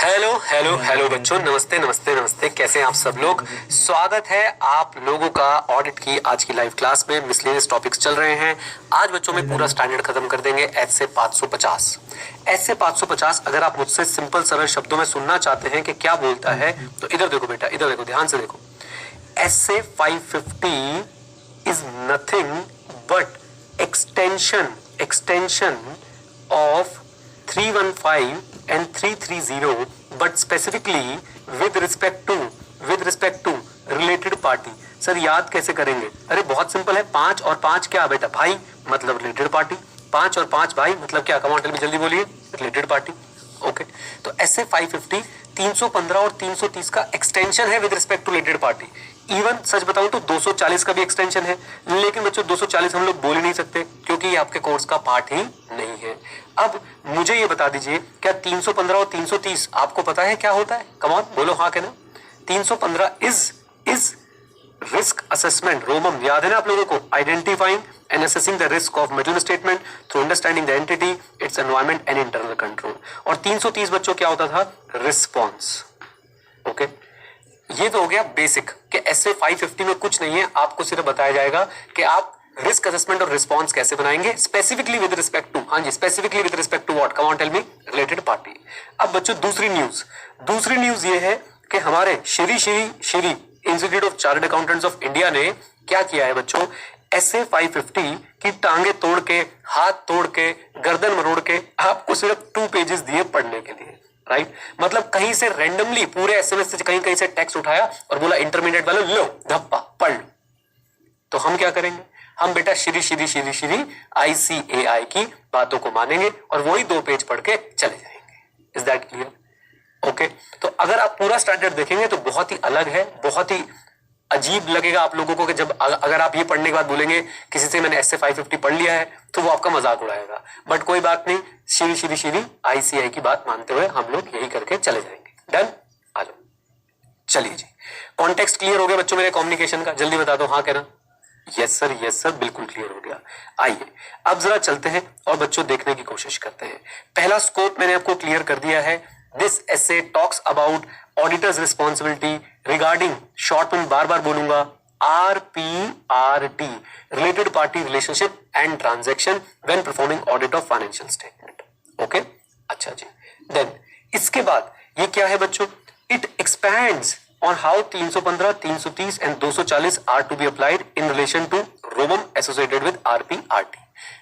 Hello hello hello बच्चों, नमस्ते नमस्ते नमस्ते। कैसे हैं आप सब लोग? स्वागत है आप लोगों का ऑडिट की आज की लाइव क्लास में। मिसलेनियस टॉपिक्स चल रहे हैं। आज बच्चों में पूरा स्टैंडर्ड खत्म कर देंगे एस से 550। एस से 550 अगर आप मुझसे सिंपल सरल शब्दों में सुनना चाहते हैं कि क्या बोलता है, तो इधर देखो बेटा, इधर देखो, ध्यान से देखो। एस से 550 is nothing but extension of 315 and 330, but specifically with respect to related party। Sir याद कैसे करेंगे? अरे बहुत सिंपल है। 5 और 5 क्या बेटा? भाई, मतलब रिलेटेड पार्टी। 5 और 5 भाई मतलब क्या? कम ऑन टेल मी, जल्दी बोलिए। Related party. ओके, तो ऐसे 550 315 और 330 का एक्सटेंशन है with respect to related party. Even सच बताऊं तो 240 का भी एक्सटेंशन है, लेकिन बच्चों 240 हम लोग बोल ही नहीं सकते क्योंकि ये आपके कोर्स का पार्ट ही नहीं है। अब मुझे ये बता दीजिए, क्या 315 और 330 आपको पता है क्या होता है? कम ऑन बोलो, हाँ कहना। 315 इज रिस्क असेसमेंट, रोमम याद है ना आप लोगों को? Identifying and assessing the risk of middle statement through understanding the entity, its environment and internal control. और 330 बच्चों क्या होता था? रिस्पॉन्स। ओके, ये तो हो गया बेसिक कि एसए 550 में कुछ नहीं है, आपको सिर्फ बताया जाएगा कि आप रिस्क असेसमेंट और रिस्पॉन्स कैसे बनाएंगे स्पेसिफिकली विद रिस्पेक्ट टू, हाँ जी, specifically with respect to what? Come on tell me. Related party. अब बच्चों दूसरी न्यूज ये है कि हमारे Shri institute of chartered accountants of India ने क्या किया है बच्चों? एसए 550 की टांगे तोड़ के, हाथ तोड़ के, गर्दन मरोड़ के आपको सिर्फ 2 पेजेस दिए पढ़ने के लिए। राइट, मतलब कहीं से रैंडमली पूरे एसएमएस से कहीं से टेक्स्ट उठाया और बोला इंटरमीडिएट वालों लो धप्पा पढ़ लो। तो हम क्या करेंगे? हम बेटा श्री आईसीएआई की बातों को मानेंगे और वही 2 पेज पढ़ के चले जाएंगे। Is that clear? ओके, तो अगर आप पूरा स्टैंडर्ड देखेंगे तो बहुत ही अलग है, बहुत ही अजीब लगेगा आप लोगों को कि जब अगर आप ये पढ़ने के बाद बोलेंगे किसी से मैंने एसए 550 पढ़ लिया है, तो वो आपका मजाक उड़ाएगा। बट कोई बात नहीं, श्री आईसीआई की बात मानते हुए हम लोग यही करके चले जाएंगे। डन? आ जाओ, चलिए जी। कॉन्टेक्स्ट क्लियर हो गया बच्चों मेरे कम्युनिकेशन का? जल्दी बता दो, हाँ कहना। यस सर, बिल्कुल क्लियर हो गया। आइए अब जरा चलते हैं और बच्चों देखने की कोशिश करते हैं। पहला स्कोप मैंने आपको क्लियर कर दिया है। This essay talks about auditors responsibility regarding, short में बार बार बोलूंगा, RPRT, related party relationship and transaction when performing audit of financial statement. Okay, अच्छा जी। देन इसके बाद ये क्या है बच्चों? It expands on how 315, 330 and 240 are to be applied in relation to ROMM associated with RPRT।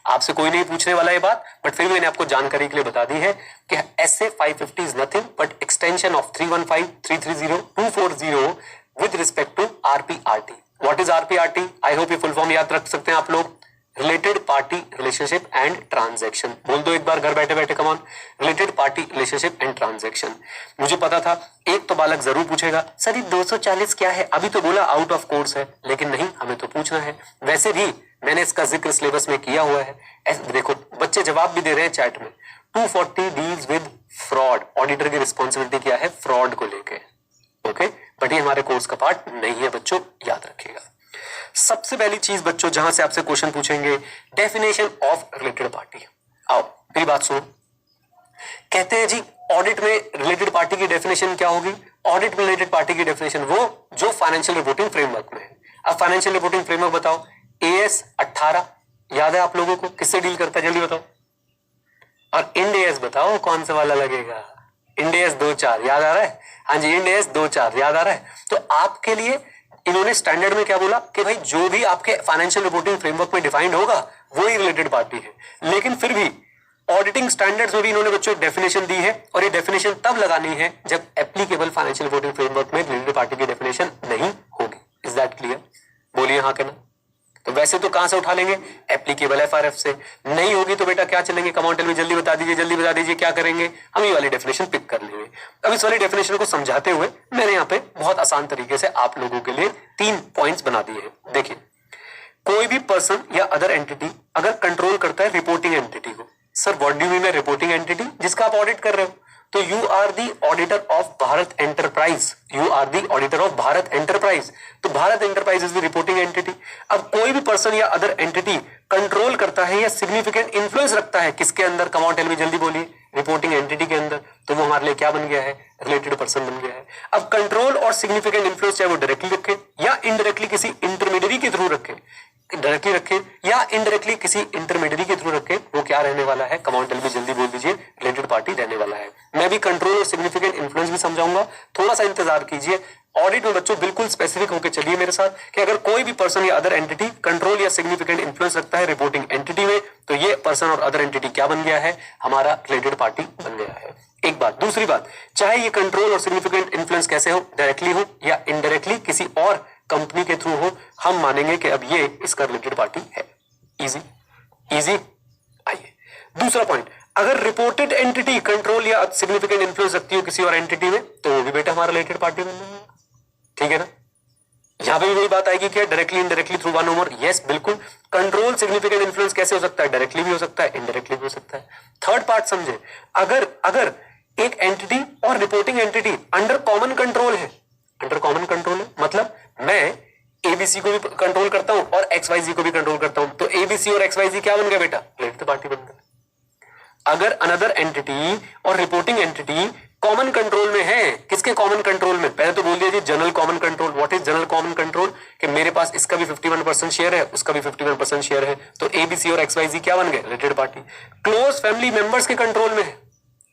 आपसे कोई नहीं पूछने वाला ये बात, बट फिर मैंने आपको जानकारी के लिए बता दी है कि SA 550 is nothing but extension of 315, 330, 240 with respect to RPRT। What is RPRT? I hope ये फुल फॉर्म याद रख सकते हैं आप लोग। Related party relationship and transaction. बोल दो एक बार घर बैठे बैठे, come on. Related party relationship and transaction. मुझे पता था एक तो बालक जरूर पूछेगा, सर ये 240 क्या है? अभी तो बोला आउट ऑफ कोर्स है, लेकिन नहीं, हमें तो पूछना है। वैसे भी मैंने इसका जिक्र सिलेबस में किया हुआ है। देखो बच्चे जवाब भी दे रहे हैं चैट में। 240 डील्स विद फ्रॉड। ऑडिटर की रिस्पॉन्सिबिलिटी क्या है? फ्रॉड को लेके। ओके, बट ये हमारे कोर्स का पार्ट नहीं है बच्चों, याद रखिएगा। सबसे पहली चीज बच्चों जहां से आपसे क्वेश्चन पूछेंगे, डेफिनेशन ऑफ रिलेटेड पार्टी। आओ मेरी बात सुनो। कहते हैं जी ऑडिट में रिलेटेड पार्टी की डेफिनेशन क्या होगी? ऑडिट में रिलेटेड पार्टी की डेफिनेशन वो जो फाइनेंशियल रिपोर्टिंग फ्रेमवर्क में है। अब फाइनेंशियल रिपोर्टिंग फ्रेमवर्क बताओ। AS 18 याद है आप लोगों को? किससे डील करता है जल्दी बताओ। और इंड AS बताओ कौन सा वाला लगेगा? इंड AS 2-4 याद आ रहा है? हाँ जी, इंड AS 2-4 याद आ रहा है। तो आपके लिए इन्होंने स्टैंडर्ड में क्या बोला कि भाई जो भी आपके फाइनेंशियल रिपोर्टिंग फ्रेमवर्क में डिफाइंड होगा वो ही रिलेटेड पार्टी है। लेकिन फिर भी ऑडिटिंग स्टैंडर्ड्स में भी इन्होंने बच्चों डेफिनेशन दी है, और ये डेफिनेशन तब लगानी है जब एप्लीकेबल फाइनेंशियल रिपोर्टिंग फ्रेमवर्क में रिलेटेड पार्टी की डेफिनेशन नहीं होगी। Is that clear? बोलिए हाँ कहना। तो वैसे तो कहां से उठा लेंगे? एप्लीकेबल FRF से। नहीं होगी तो बेटा क्या चलेंगे? कम ऑन टेल मी, जल्दी बता दीजिए क्या करेंगे? हम ये वाली डेफिनेशन पिक कर लेंगे। अब इस वाली डेफिनेशन को समझाते हुए मैंने यहाँ पे बहुत आसान तरीके से आप लोगों के लिए 3 पॉइंट्स बना दिए हैं। देखिए, कोई भी पर्सन या अदर एंटिटी अगर कंट्रोल करता है रिपोर्टिंग एंटिटी को। Sir what do you mean by reporting entity? जिसका आप ऑडिट कर रहे हो। तो you are the auditor of Bharat enterprise. You are the auditor of Bharat enterprise. तो Bharat enterprise is the reporting entity. अब कोई भी पर्सन या अदर एंटिटी कंट्रोल करता है या सिग्निफिकेंट इन्फ्लुएंस रखता है किसके अंदर? कम ऑन टेल मी, जल्दी बोलिए। रिपोर्टिंग एंटिटी के अंदर। तो वो हमारे लिए क्या बन गया है? रिलेटेड पर्सन बन गया है। अब कंट्रोल और सिग्निफिकेंट इन्फ्लुएंस चाहे वो डायरेक्टली रखें या इनडायरेक्टली किसी इंटरमीडियरी के थ्रू रखें, डायरेक्टली रखें या इनडायरेक्टली किसी इंटरमीडियरी के थ्रू रखें, वो क्या रहने वाला है? कमांड भी जल्दी बोल दीजिए, रिलेटेड पार्टी रहने वाला है। मैं भी कंट्रोल और सिग्निफिकेंट इन्फ्लुएंस भी समझाऊंगा, थोड़ा सा इंतजार कीजिए। ऑडिट में बच्चों बिल्कुल स्पेसिफिक होकर चलिए मेरे साथ कि अगर कोई भी पर्सन या अदर एंटिटी कंट्रोल या सिग्निफिकेंट इन्फ्लुएंस रखता है रिपोर्टिंग एंटिटी में, तो ये पर्सन और अदर एंटिटी क्या बन गया है? हमारा रिलेटेड पार्टी बन गया है। एक बात। दूसरी बात, चाहे ये कंट्रोल और सिग्निफिकेंट इन्फ्लुएंस कैसे हो, डायरेक्टली हो या इनडायरेक्टली किसी और कंपनी के थ्रू हो, हम मानेंगे कि अब ये इसका रिलेटेड पार्टी है। Easy easy. आइए दूसरा पॉइंट, अगर रिपोर्टेड एंटिटी कंट्रोल या सिग्निफिकेंट इन्फ्लुएंस रखती हो किसी और एंटिटी में, तो वो भी बेटा हमारा रिलेटेड पार्टी बन जाएगा। ठीक है ना? यहां पे भी वही बात आएगी कि डायरेक्टली इनडायरेक्टली थ्रू वन और मोर। यस बिल्कुल। कंट्रोल सिग्निफिकेंट इन्फ्लुएंस कैसे हो सकता है? डायरेक्टली भी हो सकता है, इनडायरेक्टली भी हो सकता है। थर्ड पार्ट समझे, अगर एक एंटिटी और reporting entity under common control है, अंडर कॉमन कंट्रोल है मतलब मैं एबीसी को भी कंट्रोल करता हूं और एक्सवाईजी को भी कंट्रोल करता हूं, तो एबीसी और एक्सवाईजी क्या बन गया बेटा? रिलेटेड पार्टी बन गया। अगर अनदर एंटिटी और रिपोर्टिंग एंटिटी कॉमन कंट्रोल में है, किसके कॉमन कंट्रोल में? पहले तो बोल दिया general common control. What is general common control? कि मेरे पास इसका भी 51% शेयर है, उसका भी 51% शेयर है, तो एबीसी और एक्सवाईजी क्या बन गए? Related party. Close family members के कंट्रोल में है,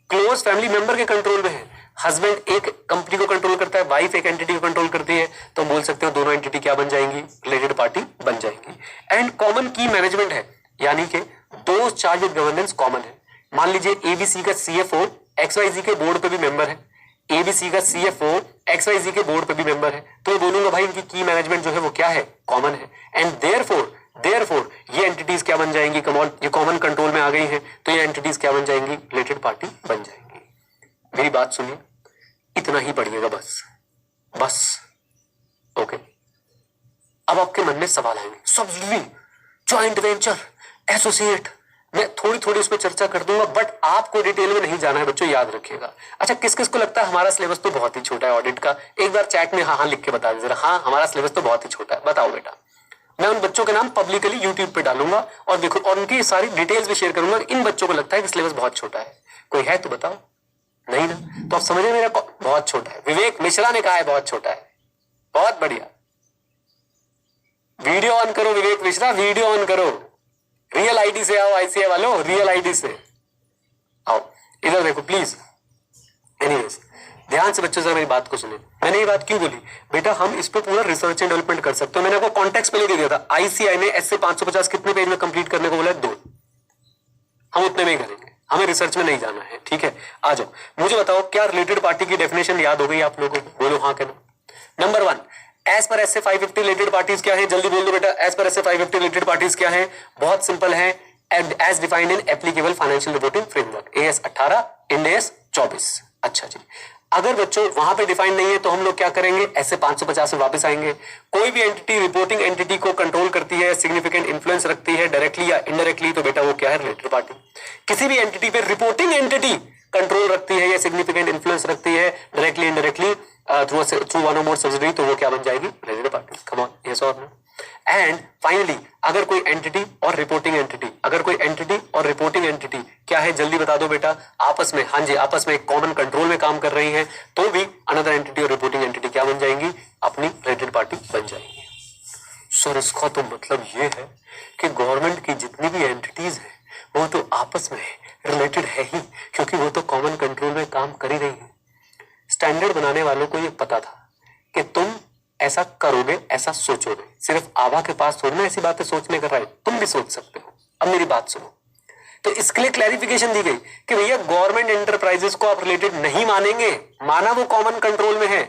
क्लोज फैमिली मेंबर के कंट्रोल में है। हस्बैंड एक कंपनी को कंट्रोल करता है, वाइफ एक एंटिटी को कंट्रोल करती है, तो हम बोल सकते हो दोनों एंटिटी क्या बन जाएंगी? रिलेटेड पार्टी बन जाएंगी। एंड कॉमन की मैनेजमेंट है, यानी कि दो चार्ज विद गवर्नेंस कॉमन है। मान लीजिए एबीसी का सीएफओ एक्सवाईजी के बोर्ड पे भी मेंबर है, एबीसी का सीएफओ एक्सवाईजी के बोर्ड पे भी मेंबर है, तो मैं बोलूंगा भाई इनकी की मैनेजमेंट जो है वो क्या है? कॉमन है। एंड देयरफॉर ये एंटिटीज क्या बन जाएंगी? ये कॉमन कंट्रोल में आ गई हैं, तो ये एंटिटीज क्या बन जाएंगी? रिलेटेड पार्टी बन जाएंगी। मेरी बात सुनिए, इतना ही पढ़िएगा बस। ओके। अब आपके मन में सवाल आएंगे, सब्सिडी, जॉइंट वेंचर, एसोसिएट, मैं थोड़ी थोड़ी उस पर चर्चा कर दूंगा, बट आपको डिटेल में नहीं जाना है बच्चों, याद रखिएगा। अच्छा, किस किस को लगता है हमारा सिलेबस तो बहुत ही छोटा है ऑडिट का? एक बार चैट में हाँ लिख के बता दीजिए जरा, हाँ हमारा सिलेबस तो बहुत ही छोटा है। बताओ बेटा। मैं उन बच्चों के नाम पब्लिकली यूट्यूब पे डालूंगा और देखो, और उनकी सारी डिटेल्स भी शेयर करूंगा। इन बच्चों को लगता है कि सिलेबस बहुत छोटा है, कोई है तो बताओ। नहीं ना? तो आप समझे मेरा बहुत छोटा है। विवेक मिश्रा ने कहा है बहुत छोटा है। बहुत बढ़िया। वीडियो ऑन करो विवेक मिश्रा, वीडियो ऑन करो। रियल आईडी से आओ, आईसीआई वालों, रियल आईडी से आओ, इधर देखो प्लीज। एनीवेज, ध्यान से बच्चों से मेरी बात को सुने। मैंने ये बात क्यों बोली बेटा? हम इस पर पूरा रिसर्च एंड डेवलपमेंट कर सकते हो। मैंने आपको कॉन्टेक्स्ट पहले दे दिया था। आईसीआई ने ऐसे 550 कितने पेज में कंप्लीट करने को बोला है? 2। हम उतने में ही करेंगे, हमें रिसर्च में नहीं जाना है। ठीक है, आ जाओ। मुझे बताओ, क्या रिलेटेड पार्टी की डेफिनेशन याद हो गई आप लोगों को? बोलो हाँ क्या ना। Number 1, as per SA 550 related parties क्या है? जल्दी बोल दो बेटा, as per SA 550 related parties क्या है? बहुत सिंपल है, as defined in applicable financial reporting framework, AS 18 Ind AS 24। अच्छा जी, अगर बच्चों वहां पे डिफाइन नहीं है तो हम लोग क्या करेंगे? ऐसे 550 में वापस आएंगे। कोई भी एंटिटी रिपोर्टिंग एंटिटी को कंट्रोल करती है, सिग्निफिकेंट इन्फ्लुएंस रखती है डायरेक्टली या इनडायरेक्टली, तो बेटा वो क्या है? Related party. किसी भी एंटिटी पे रिपोर्टिंग एंटिटी कंट्रोल रखती है या सिग्निफिकेंट इन्फ्लुएंस रखती है डायरेक्टली इनडायरेक्टली थ्रू वन और मोर सब्सिडरी, तो वो क्या बन जाएगी? Related party. Come on, yes और नो। एंड फाइनली, अगर कोई एंटिटी और रिपोर्टिंग एंटिटी, अगर कोई एंटिटी और रिपोर्टिंग एंटिटी क्या है? जल्दी बता दो बेटा। आपस में, हाँ जी, आपस में एक कॉमन कंट्रोल में काम कर रही हैं, तो भी अनदर एंटिटी और रिपोर्टिंग एंटिटी क्या बन जाएंगी? अपनी रिलेटेड पार्टी बन जाएंगी। सर इसका तो मतलब ये है कि गवर्नमेंट की जितनी भी एंटिटीज है वो तो आपस में रिलेटेड है ही, क्योंकि वो तो कॉमन कंट्रोल में काम कर ही रही है। स्टैंडर्ड बनाने वालों को ये पता था कि तुम ऐसा करोगे, ऐसा सोचोगे। सिर्फ आभा के पास थोड़ी ना ऐसी बातें सोचने का राइट, तुम भी सोच सकते हो। अब मेरी बात सुनो, तो इसके लिए क्लैरिफिकेशन दी गई कि भैया गवर्नमेंट एंटरप्राइजेस को आप रिलेटेड नहीं मानेंगे, माना वो कॉमन कंट्रोल में है,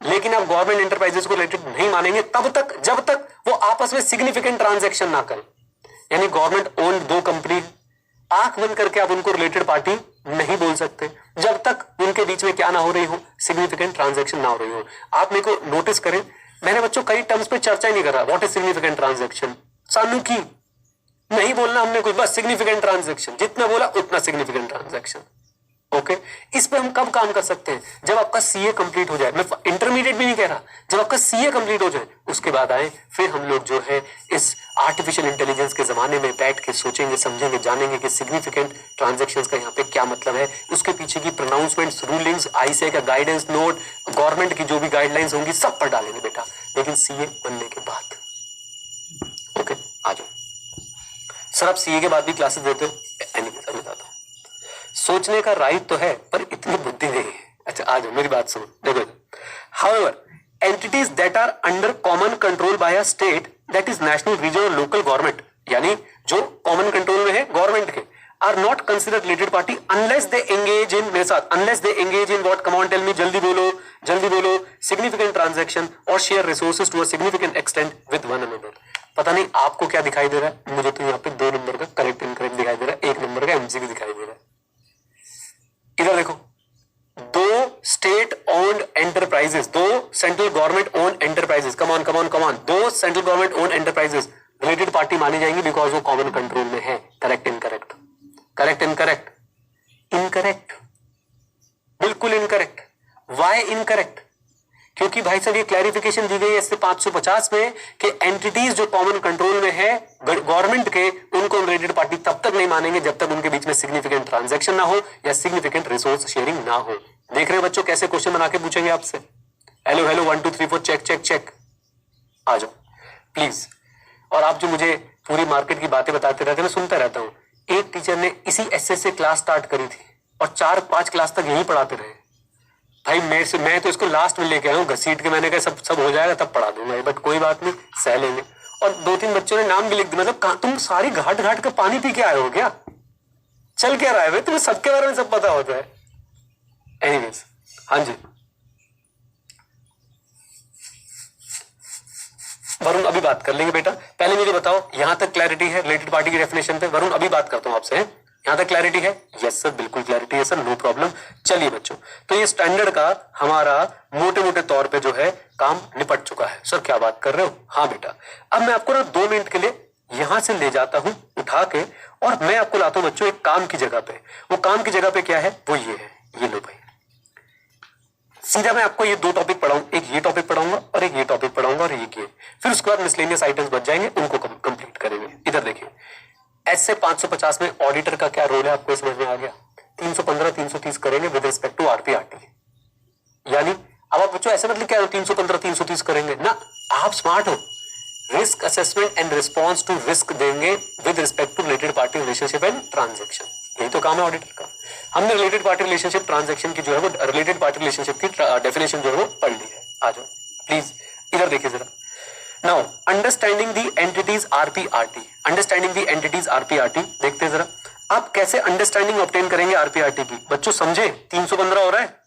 लेकिन आप गवर्नमेंट एंटरप्राइजेस को रिलेटेड नहीं मानेंगे तब तक जब तक वो आपस में सिग्निफिकेंट ट्रांजैक्शन ना करें। यानी गवर्नमेंट ओन्ड 2 कंपनी, आंख बंद करके आप उनको रिलेटेड पार्टी नहीं बोल सकते जब तक उनके बीच में क्या ना हो रही हो? सिग्निफिकेंट ट्रांजैक्शन ना हो रही हो। आप मेरे को नोटिस करें, मैंने बच्चों कई टर्म्स पे चर्चा ही नहीं कर रहा। What is significant transaction? सानू की नहीं बोलना हमने कुछ, बस सिग्निफिकेंट ट्रांजैक्शन, जितना बोला उतना सिग्निफिकेंट ट्रांजैक्शन। ओके इस पे हम कब काम कर सकते हैं? जब आपका सीए कंप्लीट हो जाए, मैं इंटरमीडिएट भी नहीं कह रहा, जब आपका सीए कंप्लीट हो जाए उसके बाद आए, फिर हम लोग जो है इस आर्टिफिशियल इंटेलिजेंस के जमाने में बैठ के सोचेंगे, समझेंगे, जानेंगे कि सिग्निफिकेंट ट्रांजैक्शंस का यहाँ पे क्या मतलब है, उसके पीछे की प्रोनाउंसमेंट्स, रूलिंग्स, आईसीए का गाइडेंस नोट, गवर्नमेंट की जो भी गाइडलाइंस होंगी सब पढ़ डालेंगे बेटा, लेकिन सीए बनने के बाद। ओके आ जाओ सर, आप सीए के बाद भी क्लासेस देते हो? एनीवेज अभी बताता हूँ। सोचने का राइट तो है पर इतनी बुद्धि नहीं है। अच्छा आ जाओ मेरी बात सुनो, देखो however entities that are under common control by a state that is national, regional, local government, यानी जो कॉमन कंट्रोल में है गवर्नमेंट के, are not considered related party unless they engage in, मेरे साथ, unless they engage in what, come on tell me, जल्दी बोलो, significant transaction और share resources to a significant extent with one another. पता नहीं आपको क्या दिखाई दे रहा है, मुझे तो यहाँ पे 2 नंबर का करेक्ट इनकरेक्ट दिखाई दे रहा है, 1 नंबर का एमसीक्यू दिखाई दे रहा है। इधर देखो, 2 state owned enterprises, 2 central government owned enterprises, come on, 2 central government owned enterprises related party मानी जाएंगी बिकॉज वो कॉमन कंट्रोल में है। Correct incorrect, correct incorrect, incorrect, बिल्कुल इनकरेक्ट। Why incorrect? क्योंकि भाई साहब ये क्लैरिफिकेशन दी गई है इससे 550 में कि एंटिटीज जो कॉमन कंट्रोल में है गवर्नमेंट के, उनको रिलेटेड पार्टी तब तक नहीं मानेंगे जब तक उनके बीच में सिग्निफिकेंट ट्रांजैक्शन ना हो या सिग्निफिकेंट रिसोर्स शेयरिंग ना हो। देख रहे हैं बच्चों कैसे क्वेश्चन बना के पूछेंगे आपसे? हेलो 1 2 3 4 चेक, आ जाओ प्लीज। और आप जो मुझे पूरी मार्केट की बातें बताते रहते हैं, मैं सुनता रहता हूँ। एक टीचर ने इसी एसएस से क्लास स्टार्ट करी थी और 4-5 क्लास तक यही पढ़ाते रहे। भाई मैं तो इसको लास्ट में लेके आया हूँ घसीट के, मैंने कहा सब हो जाएगा तब पढ़ा दूंगा, बट कोई बात नहीं, सह लेंगे। और 2-3 बच्चों ने नाम भी लिख दिया, मतलब तुम सारी घाट का पानी पी के आए हो क्या? चल क्या रहा है भाई, तुम्हें सबके बारे में सब पता होता है। एनीवेज, हाँ जी वरुण, अभी बात कर लेंगे बेटा, पहले मुझे बताओ यहां तक क्लैरिटी है रिलेटेड पार्टी की डेफिनेशन पे? वरुण अभी बात करता हूं आपसे, यहां तक क्लैरिटी है? यस सर, बिल्कुल क्लैरिटी है सर, नो प्रॉब्लम। चलिए बच्चों, तो ये स्टैंडर्ड का हमारा मोटे मोटे तौर पे जो है काम निपट चुका है। सर क्या बात कर रहे हो? हाँ बेटा, अब मैं आपको ना 2 मिनट के लिए यहां से ले जाता हूं उठा के, और मैं आपको लाता हूं बच्चों एक काम की जगह पे। वो काम की जगह पे क्या है? वो ये है, ये लो भाई, सीधा मैं आपको ये 2 टॉपिक पढ़ाऊं, एक ये टॉपिक पढ़ाऊंगा और एक ये टॉपिक पढ़ाऊंगा और ये, फिर उसके बाद मिसलेनियस आइटम्स बच जाएंगे, उनको कंप्लीट करेंगे। इधर देखिए, ऐसे 550 में ऑडिटर का क्या रोल है आपको समझ में आ गया? 315-330 करेंगे विद रिस्पेक्ट टू आरपीआरटी। यानी अब आप बच्चों ऐसे मतलब क्या 315-330 करेंगे ना, आप स्मार्ट हो, risk assessment and response to risk देंगे with respect to related party relationship and transaction. यही तो काम है ऑडिटर का। हमने रिलेटेड पार्टी रिलेशनशिप ट्रांजेक्शन की जो है वो रिलेटेड पार्टी रिलेशनशिप की डेफिनेशन जो है वो पढ़ ली है। आ जाओ प्लीज, इधर देखिए जरा। नाउ अंडरस्टैंडिंग दी एंटिटीज आरपीआरटी, अंडरस्टैंडिंग दी एंटिटीज आरपीआरटी देखते हैं जरा, आप कैसे अंडरस्टैंडिंग ऑब्टेन करेंगे आरपीआरटी की? बच्चों समझे 315 हो रहा है?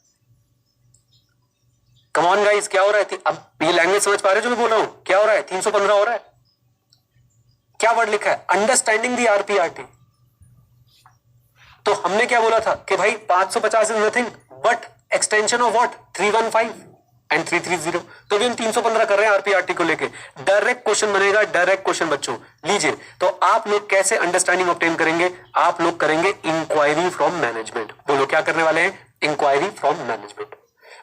कम ऑन गाइस, क्या हो रहा है? अब ये लैंग्वेज समझ पा रहे हो जो मैं बोल रहा हूं? क्या हो रहा है? 315 हो रहा है? क्या वर्ड लिखा है? अंडरस्टैंडिंग दी आरपीआरटी। तो हमने क्या बोला था कि भाई 550 is nothing but extension of what, 315 and 330। तो भी हम 315 कर रहे हैं आरपीआरटी को लेके। डायरेक्ट क्वेश्चन बनेगा, डायरेक्ट क्वेश्चन बच्चों लीजिए। तो आप लोग कैसे अंडरस्टैंडिंग ऑब्टेन करेंगे? आप लोग करेंगे इंक्वायरी फ्रॉम मैनेजमेंट। बोलो क्या करने वाले हैं? Inquiry from management.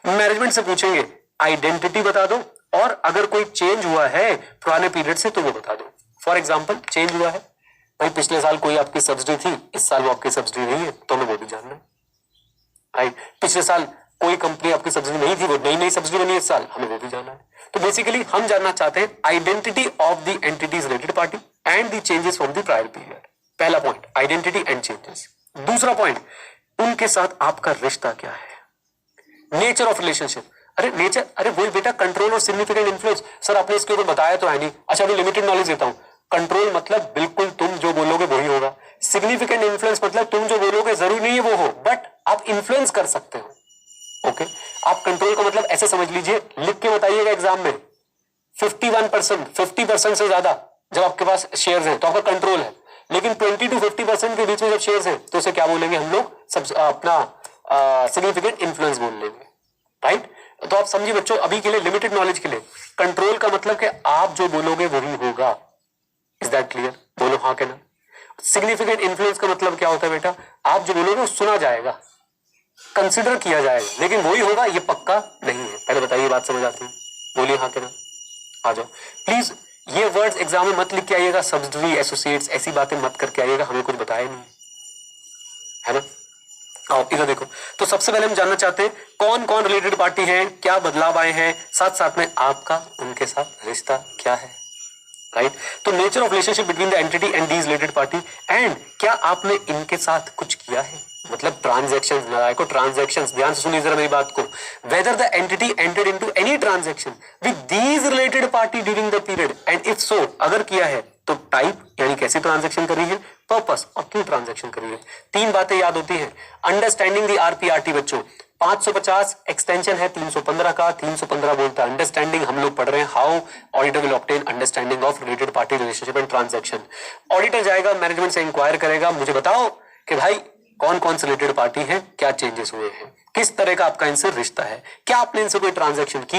मैनेजमेंट से पूछेंगे आइडेंटिटी बता दो, और अगर कोई चेंज हुआ है पुराने पीरियड से तो वो बता दो। फॉर एग्जाम्पल चेंज हुआ है भाई, पिछले साल कोई आपकी सब्सिडी थी, इस साल वो आपकी सब्सिडी नहीं है, तो हमें वो भी जानना है। भाई पिछले साल कोई कंपनी आपकी सब्सिडी नहीं थी, वो नई सब्सिडी बनी है इस साल, हमें वो भी जानना है। तो बेसिकली हम जानना चाहते हैं identity of the entities related party and the changes from the prior period. पहला पॉइंट आइडेंटिटी एंड चेंजेस। दूसरा पॉइंट उनके साथ आपका रिश्ता क्या है, नेचर ऑफ रिलेशनशिप। अरे नेचर, अरे वही बेटा कंट्रोल और सिग्निफिकेंट इन्फ्लुएंस। सर आपने इसके ऊपर बताया तो है नहीं। अच्छा अभी लिमिटेड नॉलेज देता हूं। कंट्रोल मतलब बिल्कुल तुम जो बोलोगे वही होगा। सिग्निफिकेंट इन्फ्लुएंस मतलब तुम जो बोलोगे जरूरी नहीं है वो हो, बट आप इन्फ्लुएंस कर सकते हो। ओके, आप कंट्रोल का मतलब ऐसे समझ लीजिए, लिख के बताइएगा एग्जाम में 51%, 50% से ज्यादा जब आपके पास शेयर्स हैं तो आपका कंट्रोल है, लेकिन 20 to 50% के बीच में जब शेयर्स हैं तो उसे क्या बोलेंगे हम लोग? सब अपना सिग्निफिकेंट इन्फ्लुएंस बोल लेंगे, राइट? तो आप समझिए बच्चों, अभी के लिए लिमिटेड नॉलेज के लिए, कंट्रोल का मतलब कि आप जो बोलोगे वही होगा। Is that clear? बोलो हाँ के ना। सिग्निफिकेंट इन्फ्लुएंस का मतलब क्या होता है बेटा? आप जो बोलोगे वो सुना जाएगा, कंसिडर किया जाएगा, लेकिन वही होगा ये पक्का नहीं है। पहले बताइए, बात समझ आती है? बोलिए हाँ के ना, आ जाओ प्लीज। ये वर्ड्स एग्जाम में मत लिख के आइएगा, सब्सिडरी, एसोसिएट्स, ऐसी बातें मत करके आइएगा, हमें कुछ बताया नहीं है ना। आओ इधर देखो। तो सबसे पहले हम जानना चाहते हैं कौन कौन रिलेटेड पार्टी है, क्या बदलाव आए हैं, साथ साथ में आपका उनके साथ रिश्ता क्या है, राइट। तो nature of relationship between the entity and these related party, and क्या आपने इनके साथ कुछ किया है, मतलब ट्रांजैक्शंस, नारायको ट्रांजैक्शंस, ध्यान से सुनिए जरा मेरी बात को। Whether the entity entered into any transaction with these related party during the period, and if so, अगर किया है तो टाइप यानी कैसी ट्रांजैक्शन करी है, पर्पस और क्यों ट्रांजैक्शन करी है। तीन बातें याद होती हैं। अंडरस्टैंडिंग द आरपीआरटी बच्चों 550 एक्सटेंशन है 315 का, 315 बोलता है अंडरस्टैंडिंग, हम लोग पढ़ रहे हैं how auditor will obtain understanding of related party relationship and transaction. Auditor जाएगा मैनेजमेंट से इंक्वायर करेगा, मुझे बताओ कि भाई कौन कौन से रिलेटेड पार्टी है, क्या चेंजेस हुए हैं, किस तरह का आपका इनसे रिश्ता है, क्या आपने इनसे कोई ट्रांजैक्शन की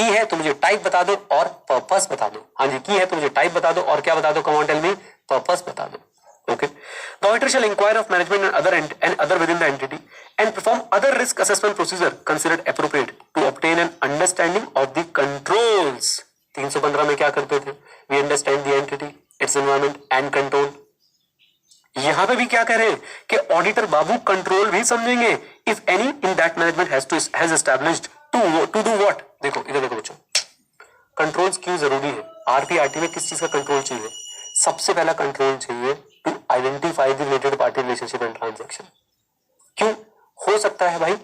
है तो मुझे टाइप बता दो और पर्पस बता दो। हाँ जी, की है तो मुझे टाइप बता दो और क्या बता दो, come on tell me, purpose बता दो। Okay. The auditor shall inquire of management and other within the entity and perform other risk assessment procedure considered appropriate to obtain an understanding of the controls. 315 में क्या करते थे? We understand the entity, its environment and control. यहां पे भी क्या कह रहे हैं कि ऑडिटर बाबू कंट्रोल भी समझेंगे if any in that management has established to do what. देखो इधर देखो बच्चों, कंट्रोल्स क्यों जरूरी है? आरपीआरटी में किस चीज का कंट्रोल चाहिए? सबसे पहला कंट्रोल चाहिए to identify the related party relationship and transaction. क्यों? हो सकता है भाई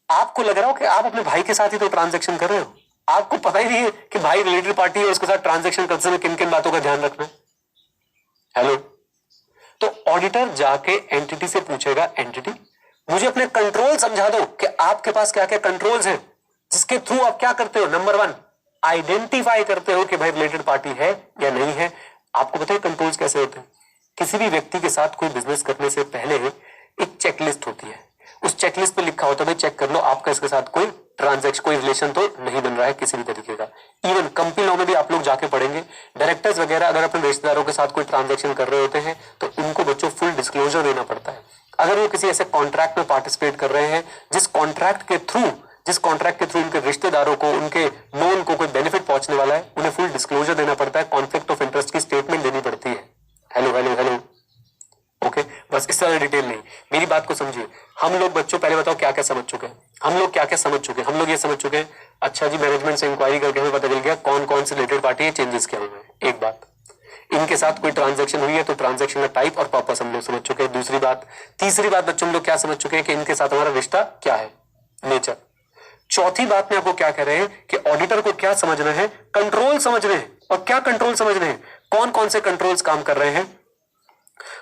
आपको लग रहा हो कि आप अपने भाई के साथ ही तो ट्रांजैक्शन कर रहे हो, आपको पता ही नहीं है कि भाई रिलेटेड पार्टी है, उसके साथ ट्रांजैक्शन करते समय किन किन बातों का ध्यान रखना है। हेलो, तो ऑडिटर जाके एंटिटी से पूछेगा, एंटिटी मुझे अपने कंट्रोल समझा दो कि आपके पास क्या क्या कंट्रोल्स हैं जिसके थ्रू आप क्या करते हो। नंबर 1, आइडेंटिफाई करते हो कि भाई रिलेटेड पार्टी है या नहीं है। आपको पता है कंट्रोल्स कैसे होते हैं? किसी भी व्यक्ति के साथ कोई बिजनेस करने से पहले एक चेकलिस्ट होती है, उस चेकलिस्ट पे लिखा होता है भाई चेक कर लो आपका इसके साथ कोई ट्रांजैक्शन, कोई रिलेशन तो नहीं बन रहा है किसी भी तरीके का। इवन कंपनी लॉ में भी आप लोग जाके पढ़ेंगे, डायरेक्टर्स वगैरह अगर अपने रिश्तेदारों के साथ कोई ट्रांजैक्शन कर रहे होते हैं तो उनको बच्चों फुल डिस्क्लोजर देना पड़ता है। अगर वो किसी ऐसे कॉन्ट्रैक्ट में पार्टिसिपेट कर रहे हैं जिस कॉन्ट्रैक्ट के थ्रू उनके रिश्तेदारों को, उनके नोन को कोई बेनिफिट पहुंचने वाला है, उन्हें फुल डिस्क्लोजर देना पड़ता है, कॉन्फ्लिक्ट ऑफ इंटरेस्ट की स्टेटमेंट देनी पड़ती है। हेलो हेलो हेलो, ओके बस इस तरह डिटेल नहीं, मेरी बात को समझिए। हम लोग बच्चों पहले बताओ क्या क्या समझ चुके हैं, हम लोग क्या क्या समझ चुके हैं। हम लोग ये समझ चुके हैं, अच्छा जी मैनेजमेंट से इंक्वायरी करके हमें पता चल गया कौन कौन से रिलेटेड पार्टी है, चेंजेस क्या हुए हैं। एक बात, इनके साथ कोई ट्रांजैक्शन हुई है तो ट्रांजैक्शन का टाइप और पर्पस हम लोग समझ चुके हैं। दूसरी बात, तीसरी बात बच्चों हम लोग क्या समझ चुके हैं कि इनके साथ हमारा रिश्ता क्या है, नेचर। चौथी बात में आपको क्या कह रहे हैं कि ऑडिटर को क्या समझना है, कंट्रोल समझ रहे हैं। और क्या कंट्रोल समझ रहे हैं, कौन कौन से कंट्रोल्स काम कर रहे हैं।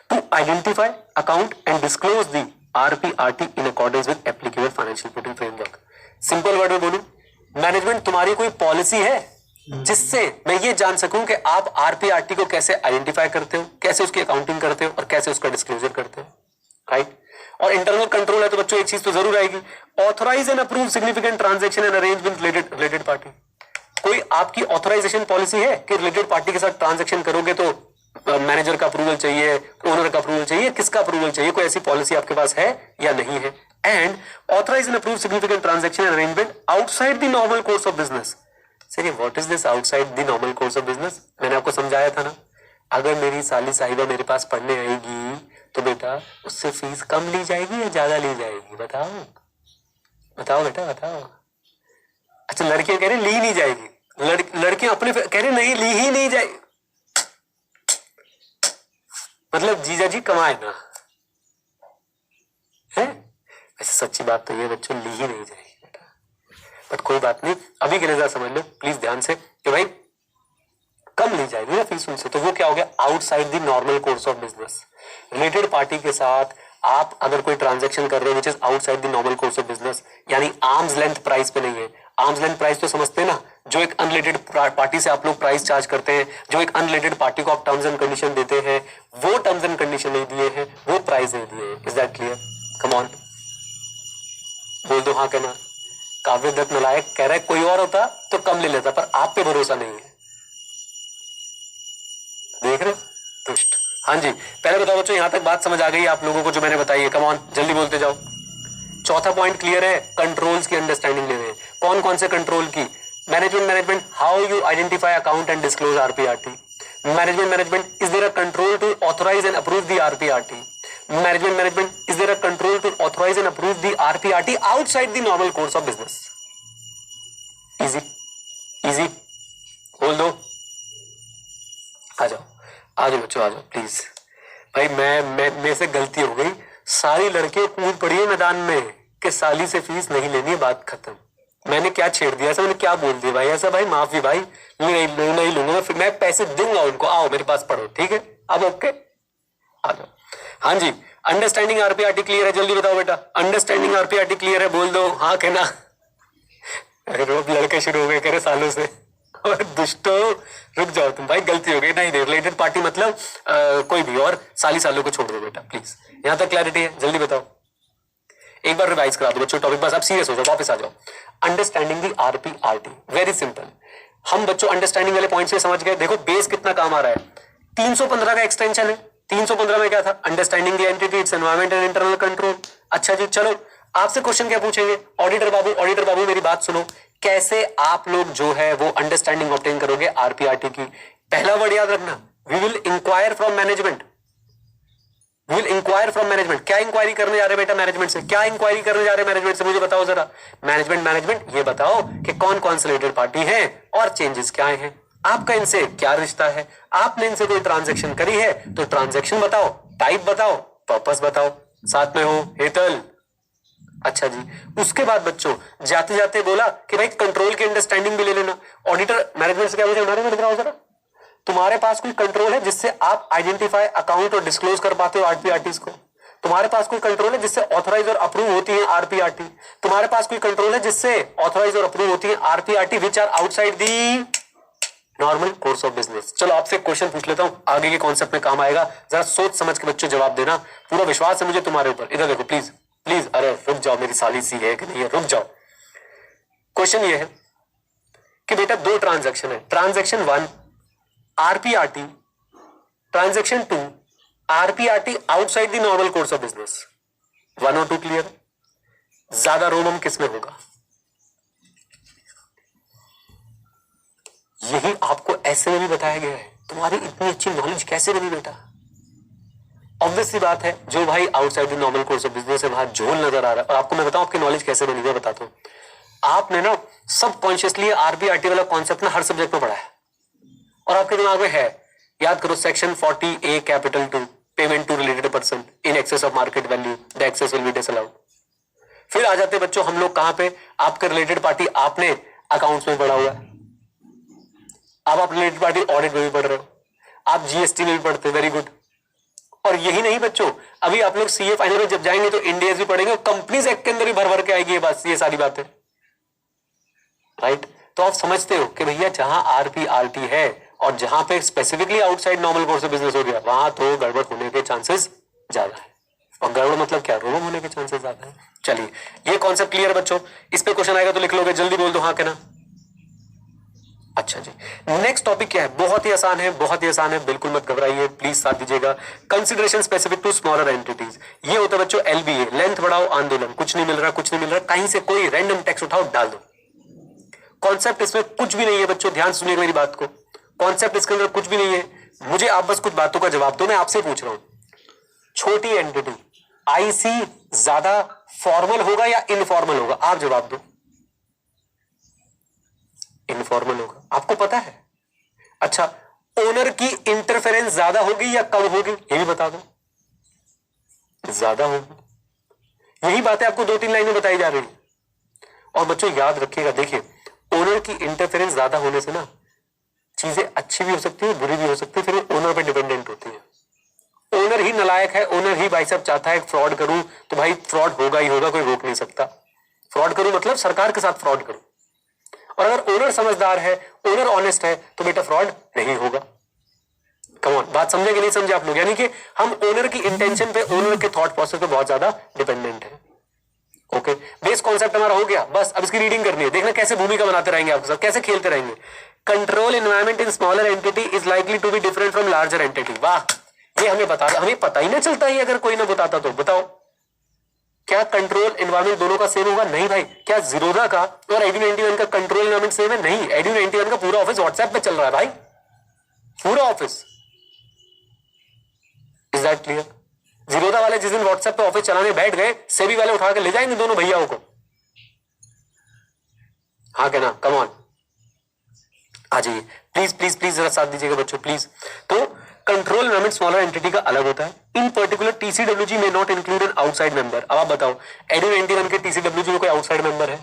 To identify, account and disclose the RPRT in accordance with applicable financial reporting framework. Simple word में बोलूं, मैनेजमेंट तुम्हारी कोई पॉलिसी है जिससे मैं ये जान सकूं कि आप आरपीआरटी को कैसे आइडेंटिफाई करते हो, कैसे उसकी अकाउंटिंग करते हो और कैसे उसका डिस्क्लोजर करते हो, राइट। और इंटरनल कंट्रोल है तो बच्चों एक चीज तो जरूर आएगी, authorise and approve significant transaction and arrangement related party. कोई आपकी ऑथराइजेशन पॉलिसी है कि रिलेटेड पार्टी के साथ ट्रांजैक्शन करोगे तो मैनेजर का अप्रूवल चाहिए, ओनर का अप्रूवल चाहिए, किसका अप्रूवल चाहिए, कोई ऐसी पॉलिसी आपके पास है या नहीं है। And authorise and approve significant transaction and arrangement outside the normal course of business. Sir what is this outside the normal course of business? मैंने आपको समझाया था ना, अगर मेरी साली साहिबा मेरे पास पढ़ने आएगी तो बेटा उससे फीस कम ली जाएगी या ज्यादा ली जाएगी? बताओ बताओ बेटा बताओ। अच्छा लड़कियां कह रही ली नहीं जाएगी, लड़कियां अपने कह रही नहीं ली ही नहीं जाएगी, मतलब जीजा जी कमाए ना है। वैसे सच्ची बात तो ये बच्चों ली ही नहीं जाएगी बेटा, बट कोई बात नहीं, अभी के लिए जरा समझ लो प्लीज ध्यान से कि भाई कम ली जाएगी ना फीस उनसे, तो वो क्या हो गया, outside the normal course of business. Related party के साथ आप अगर कोई ट्रांजैक्शन कर रहे हो which is outside the normal course of business, यानी आर्म्स लेंथ प्राइस पे नहीं है। आर्म्स लेंथ प्राइस तो समझते हैं ना, जो एक अनरिलेटेड पार्टी से आप लोग प्राइस चार्ज करते हैं, जो एक अनरिलेटेड पार्टी को आप टर्म्स एंड कंडीशन देते हैं, वो टर्म्स एंड कंडीशन नहीं दिए हैं, वो प्राइस नहीं दिए हैं। Is that clear? Come on बोल दो हाँ कहना। काव्य दत्त नालायक कह रहा है कोई और होता तो कम ले लेता, पर आप पे भरोसा नहीं है, देख रहे दुष्ट। हाँ जी पहले बताओ बच्चों, यहां तक बात समझ आ गई आप लोगों को जो मैंने बताई है? कम ऑन जल्दी बोलते जाओ। चौथा पॉइंट क्लियर है, कंट्रोल्स की अंडरस्टैंडिंग ले रहे हैं। कौन कौन से कंट्रोल की? Management, how you identify account and disclose RPRT. Management, is there a control to authorise and approve the RPRT. Management, is there a control to authorise and approve the RPRT outside the normal course of business. Easy easy, बोल दो। आ जाओ बच्चों, आ जाओ please. भाई मैं मेरे से गलती हो गई, सारी लड़कियां कूद पड़ी है मैदान में कि साली से फीस नहीं लेनी, बात खत्म। मैंने क्या छेड़ दिया ऐसा, मैंने क्या बोल दिया भाई ऐसा? भाई माफी भाई, नहीं लूंगा, फिर मैं पैसे दूंगा उनको, आओ मेरे पास पढ़ो, ठीक है? अब ओके, आ जाओ। हाँ जी, अंडरस्टैंडिंग आरपीआरटी क्लियर है? जल्दी बताओ बेटा, अंडरस्टैंडिंग आरपीआरटी क्लियर है? बोल दो हाँ के ना। अरे लड़के शुरू हो गए कह रहे सालों से। और दुष्टो रुक जाओ तुम, भाई गलती हो गई। नहीं रिलेटेड पार्टी मतलब कोई भी और, सालों को छोड़ दो बेटा प्लीज। यहां तक क्लैरिटी है? जल्दी बताओ, एक बार रिवाइज करा दो बच्चों टॉपिक, बस आप सीरियस हो जाओ, वापस आ जाओ। अंडरस्टैंडिंग दी आरपीआरटी, वेरी सिंपल। हम बच्चों अंडरस्टैंडिंग वाले पॉइंट से समझ गए। देखो बेस कितना काम आ रहा है, 315 का एक्सटेंशन है। 315 में क्या था? Understanding the entity, it's environment and internal control. अच्छा जी, चलो आपसे क्वेश्चन क्या पूछेंगे? ऑडिटर बाबू मेरी बात सुनो, कैसे आप लोग जो है वो अंडरस्टैंडिंग ऑब्टेन करोगे आरपीआरटी की? पहला वर्ड याद रखना, we will inquire from management. Will inquire from management. क्या इंक्वायरी करने जा रहे बेटा मैनेजमेंट से? क्या इंक्वायरी करने जा रहे मैनेजमेंट से? मुझे बताओ जरा। मैनेजमेंट ये बताओ कि कौन कौन से रिलेटेड पार्टी है और चेंजेस क्या आए हैं, आपका इनसे क्या रिश्ता है, आपने इनसे कोई ट्रांजेक्शन करी है तो ट्रांजेक्शन बताओ, टाइप बताओ, पर्पस बताओ। साथ में हो हेतल? अच्छा जी, उसके बाद बच्चों जाते जाते बोला कि भाई कंट्रोल की अंडरस्टैंडिंग भी ले लेना। ऑडिटर मैनेजमेंट से क्या मुझे बताओ जरा, तुम्हारे पास कोई कंट्रोल है जिससे आप आइडेंटिफाई अकाउंट और डिस्क्लोज कर पाते हो आरपीआरटीज को? तुम्हारे पास कोई कंट्रोल है जिससे ऑथराइज और अप्रूव होती है आरपीआरटी? तुम्हारे पास कोई कंट्रोल है जिससे ऑथराइज और अप्रूव होती है RPRT which are outside the normal course of business? चलो आपसे क्वेश्चन पूछ लेता हूं, आगे के कॉन्सेप्ट में काम आएगा, जरा सोच समझ के बच्चों जवाब देना, पूरा विश्वास है मुझे तुम्हारे ऊपर। इधर देखो प्लीज प्लीज, अरे रुक जाओ, मेरी साली सी है कि नहीं है, रुक जाओ। क्वेश्चन ये है कि बेटा दो ट्रांजैक्शन है, transaction 1 RPRT, transaction 2 RPRT outside the normal course of business. 1 और 2 क्लियर? ज्यादा रोमम किसमें होगा? यही आपको ऐसे में भी बताया गया है। तुम्हारी इतनी अच्छी नॉलेज कैसे बनी बेटा? ऑब्वियस सी बात है, जो भाई outside the normal course of business है वहां झोल नजर आ रहा है। और आपको मैं बताऊं आपकी नॉलेज कैसे बनी, मैं बताता हूं। आपने ना सबकॉन्शियसली आरपीआरटी वाला कॉन्सेप्ट ना हर सब्जेक्ट में पढ़ा है और आपके दिमाग में है। याद करो section 40A capital 2, payment to related person in excess of market value, the excess will be disallowed. फिर आ जाते बच्चों हम लोग कहां पे? आपके रिलेटेड पार्टी आपने अकाउंट्स में पढ़ा हुआ है, अब आप रिलेटेड पार्टी ऑडिट में भी पढ़ रहे हो, आप जीएसटी में भी पढ़ते, वेरी गुड। और यही नहीं बच्चों, अभी आप लोग सीए फाइनल में जब जाएंगे तो इंडियस भी पढ़ेंगे और कंपनीज एक्ट के अंदर भी भर भर के आएगी ये सारी बातें, राइट? तो आप समझते हो कि भैया जहां आरपीआरटी है और जहां पे specifically outside normal course of business हो गया वहां तो गड़बड़ होने के चांसेस ज्यादा है। और गड़बड़ मतलब क्या? रोम होने के चांसेस ज्यादा है। चलिए ये कॉन्सेप्ट क्लियर है बच्चों, इस पे क्वेश्चन आएगा तो लिख लोगे, जल्दी बोल दो हाँ कहना। अच्छा जी, नेक्स्ट टॉपिक क्या है? बहुत ही आसान है, बहुत ही आसान है, बिल्कुल मत घबराइए, प्लीज साथ दीजिएगा। Consideration specific to smaller entities, ये होता है बच्चों एलबीए, लेंथ बढ़ाओ आंदोलन। कुछ नहीं मिल रहा, कुछ नहीं मिल रहा, कहीं से कोई रैंडम टेक्स्ट उठाओ डाल दो। कॉन्सेप्ट इसमें कुछ भी नहीं है बच्चों, ध्यान सुनिएगा मेरी बात को। कॉन्सेप्ट इसके अंदर कुछ भी नहीं है, मुझे आप बस कुछ बातों का जवाब दो। मैं आपसे पूछ रहा हूं, छोटी एंटिटी आईसी ज्यादा फॉर्मल होगा या इनफॉर्मल होगा? आप जवाब दो। इनफॉर्मल होगा, आपको पता है। अच्छा, ओनर की इंटरफेरेंस ज्यादा होगी या कम होगी? ये भी बता दो। ज्यादा होगी, यही बातें आपको 2-3 लाइनें बताई जा रही है। और बच्चों याद रखिएगा, देखिए ओनर की इंटरफेरेंस ज्यादा होने से ना चीजें अच्छी भी हो सकती है, बुरी भी हो सकती है, फिर ओनर पे डिपेंडेंट होती है। ओनर ही नलायक है, ओनर ही भाई साहब चाहता है फ्रॉड करूं तो भाई फ्रॉड होगा ही होगा, कोई रोक नहीं सकता। फ्रॉड करूं मतलब सरकार के साथ फ्रॉड करूं। और अगर ओनर समझदार है, ओनर ऑनेस्ट है तो बेटा फ्रॉड नहीं होगा। कम ऑन, बात समझे कि नहीं समझे आप लोग? यानी कि हम ओनर की इंटेंशन पे, ओनर के थॉट प्रोसेस पे बहुत ज्यादा डिपेंडेंट है। ओके, बेस कॉन्सेप्ट हमारा हो गया, बस अब इसकी रीडिंग करनी है। देखना कैसे भूमिका बनाते रहेंगे आपके साथ, कैसे खेलते रहेंगे। Control environment in smaller entity is likely to be different from larger entity. वाह, ये हमें पता ही ना चलता ही अगर कोई ना बताता तो। बताओ क्या कंट्रोल एनवायरमेंट दोनों का सेम होगा? नहीं भाई। क्या जीरोधा का और एडू91 का कंट्रोल एनवायरमेंट सेम है? नहीं। एडू91 का पूरा ऑफिस व्हाट्सएप पे चल रहा है भाई, पूरा office. Is that clear? Zerodha वाले जिस दिन व्हाट्सएप पे ऑफिस चलाने बैठ गए, सेबी वाले उठा के ले जाएंगे दोनों भैयाओं को। हाँ क्या ना? कम ऑन, आ जाइए प्लीज प्लीज प्लीज, जरा साथ दीजिएगा बच्चों प्लीज। तो कंट्रोल एनवायरमेंट स्मॉलर एंटिटी का अलग होता है। इन पर्टिकुलर टीसीडब्ल्यूजी में not include an outside member. अब आप बताओ, एडू91 के टीसीडब्ल्यूजी में कोई आउटसाइड मेंबर है?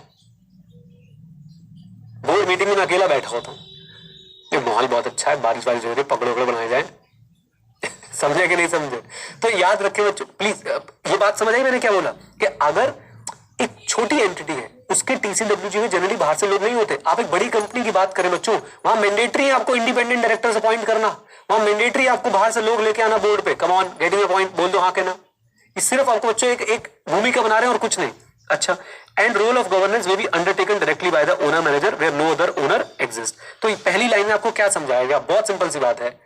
बोर्ड मीटिंग में मैं अकेला बैठा होता हूँ। ये माहौल बहुत अच्छा है, बारिश बारिश हो रही है, पकड़े पकड़े बनाए जाए। समझे कि नहीं समझे? तो याद रखे बच्चों प्लीज, ये बात समझ आई मैंने क्या बोला? कि अगर एक छोटी एंटिटी है, उसके टीसीडब्ल्यूजी में जनरली बाहर से लोग नहीं होते। आप एक बड़ी कंपनी की बात करें बच्चों, वहां मैंडेटरी है आपको इंडिपेंडेंट डायरेक्टर्स अपॉइंट करना, वहां मैंडेटरी आपको बाहर से लोग लेके आना बोर्ड पे। Come on, getting a point? बोल दो हाँ के ना। इस सिर्फ आपको बच्चों एक भूमिका बना रहे हैं और कुछ नहीं। अच्छा, एंड रोल ऑफ गवर्नेंस में be undertaken directly by the owner manager where no other owner exist. तो पहली लाइन में आपको क्या समझाया गया? बहुत सिंपल सी बात है,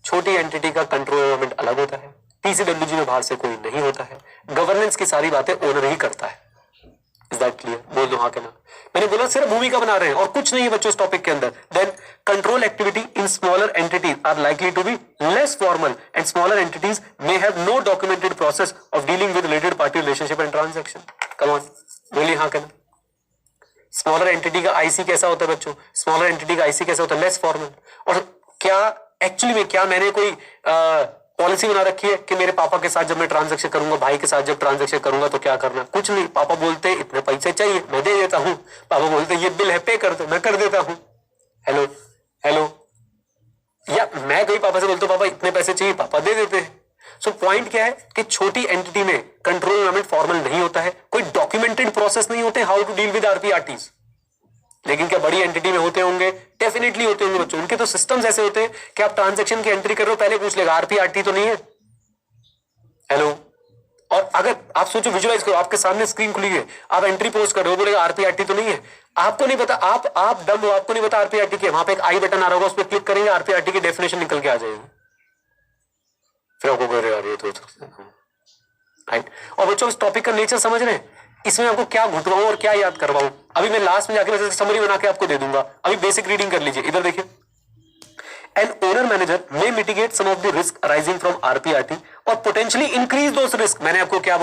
छोटी एंटिटी का कंट्रोल एनवायरमेंट अलग होता है, टीसीडब्ल्यूजी में बाहर से कोई नहीं होता है, गवर्नेंस की सारी बातें ओनर ही करता है। Is that clear? बोल दो हाँ के ना। मैंने बोला सिर्फ भूमिका बना रहे हैं और कुछ नहीं है बच्चों इस टॉपिक के अंदर। Then control activity in smaller entities are likely to be less formal and smaller entities may have no documented process of dealing with related party relationship and transaction. Come on, बोलिए हाँ के ना। Smaller entity का IC कैसा होता है बच्चों? Smaller entity का आईसी कैसा होता है? Less formal. और क्या एक्चुअली में, क्या मैंने कोई पॉलिसी बना रखी है कि मेरे पापा के साथ जब मैं ट्रांजैक्शन करूंगा, भाई के साथ जब ट्रांजैक्शन करूंगा तो क्या करना? कुछ नहीं। पापा बोलते हैं इतने पैसे चाहिए, मैं दे देता हूं। पापा बोलते ये बिल है पे कर दो, मैं कर देता हूं। Hello hello. या मैं कोई पापा से बोलता हूं पापा इतने पैसे चाहिए, पापा दे देते हैं। सो पॉइंट क्या है कि छोटी एंटिटी में कंट्रोल एनवायरमेंट फॉर्मल नहीं होता है, कोई डॉक्यूमेंटेड प्रोसेस नहीं होते हाउ टू डील विद आरपीआरटीज। लेकिन क्या बड़ी एंटिटी में होते होंगे? डेफिनेटली होते होंगे बच्चों। उनके तो सिस्टम्स ऐसे होते हैं कि आप ट्रांजैक्शन की एंट्री कर रहे हो, पहले पूछ लेगा आरपीआरटी तो नहीं है। हेलो। और अगर आप सोचो, विजुअलाइज करो, आपके सामने स्क्रीन खुली है, आप एंट्री पोस्ट कर रहे हो, बोलेगा आरपीआरटी तो नहीं है। आपको नहीं पता, आप डम हो, आपको नहीं पता आरपीआरटी के। वहां पे एक आई बटन आ रहा होगा, उस पर क्लिक करेंगे, आरपीआरटी की डेफिनेशन निकल के आ जाएगी। फिर आपको कह रहे ये तो राइट। और बच्चों इस टॉपिक का नेचर समझ रहे हैं? इसमें आपको क्या घुटवाऊं और क्या याद करवाऊं, अभी मैं लास्ट में जाके समरी बना के आपको दे दूंगा। अभी बेसिक रीडिंग कर लीजिए, इधर देखिए। An owner manager may mitigate some of the risk arising from RPRT और potentially increase those risk। मैंने आपको क्या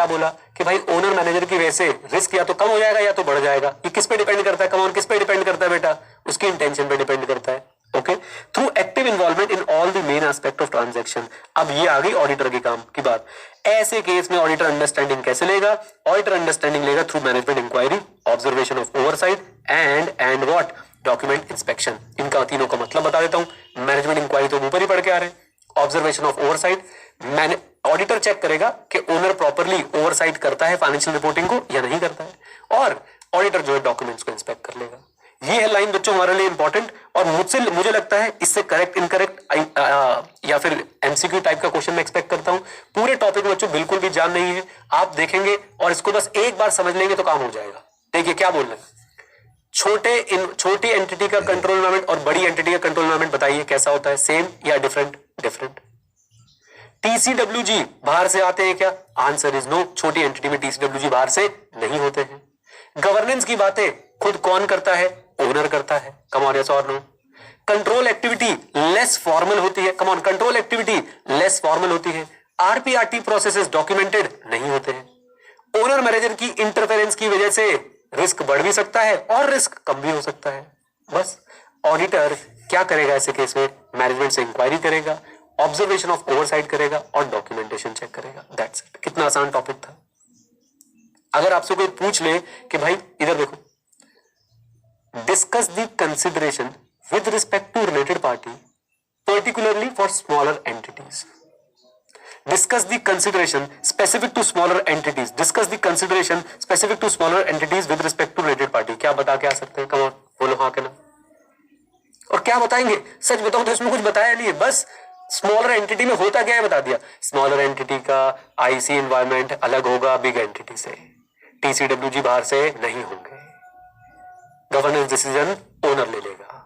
बोला कि भाई ओनर मैनेजर की वजह से रिस्क या तो कम हो जाएगा या तो बढ़ जाएगा। ये किस पे डिपेंड करता है? कमॉन, किस पे डिपेंड करता है बेटा? उसकी इंटेंशन पे डिपेंड करता है। Okay, through active involvement in all the main aspect of transaction. अब ये आ गई ऑडिटर के काम की बात। ऐसे केस में ऑडिटर अंडरस्टैंडिंग कैसे लेगा? ऑडिटर अंडरस्टैंडिंग लेगा through management inquiry, observation of oversight and what? Document inspection. इनका तीनों का मतलब बता देता हूं। मैनेजमेंट इंक्वायरी तो ऊपर ही पढ़ के आ रहे हैं। Observation of oversight, auditor check करेगा कि ओनर प्रॉपरली ओवरसाइट करता है फाइनेंशियल रिपोर्टिंग को या नहीं करता है, और ऑडिटर जो है डॉक्यूमेंट्स को इंस्पेक्ट कर लेगा। ये है लाइन बच्चों हमारे लिए इंपॉर्टेंट। और मुझे लगता है इससे करेक्ट इनकरेक्ट या फिर एमसीक्यू टाइप का क्वेश्चन मैं एक्सपेक्ट करता हूं। पूरे टॉपिक में बच्चों बिल्कुल भी जान नहीं है, आप देखेंगे और इसको बस एक बार समझ लेंगे तो काम हो जाएगा। देखिए क्या बोल रहे हैं। छोटी एंटिटी का कंट्रोल एनवायरमेंट और बड़ी एंटिटी का कंट्रोल एनवायरमेंट बताइए कैसा होता है? सेम या डिफरेंट? डिफरेंट। टीसीडब्ल्यूजी बाहर से आते हैं क्या? Answer is no. छोटी एंटिटी में टीसीडब्ल्यूजी बाहर से नहीं होते हैं। गवर्नेंस की बातें खुद कौन करता है? ओनर करता है। कम ऑन, यस और no? Control activity less formal होती है। Come on, control activity less formal होती है। आरपीआरटी प्रोसेसेस डॉक्यूमेंटेड नहीं होते हैं। ओनर मैनेजर की इंटरफेरेंस की वजह से रिस्क बढ़ भी सकता है और रिस्क कम भी हो सकता है। बस ऑडिटर क्या करेगा ऐसे केस में? मैनेजमेंट से इंक्वायरी करेगा, ऑब्जर्वेशन ऑफ ओवरसाइट करेगा और डॉक्यूमेंटेशन चेक करेगा। That's it. कितना आसान टॉपिक था। अगर आपसे कोई पूछ ले कि भाई इधर देखो, discuss the consideration with respect to related party particularly for smaller entities. Discuss the consideration specific to smaller entities. Discuss the consideration specific to smaller entities with respect to related party. क्या बता के आ सकते हैं? Come on, बोलो हाँ के ना। और क्या बताएंगे? सच बताओ तो इसमें कुछ बताया नहीं है, बस स्मॉलर एंटिटी में होता क्या है बता दिया। स्मॉलर एंटिटी का आईसी एनवायरमेंट अलग होगा बिग एंटिटी से। टीसीडब्ल्यूजी बाहर से नहीं होंगे। गवर्नेंस डिसीजन ओनर ले लेगा।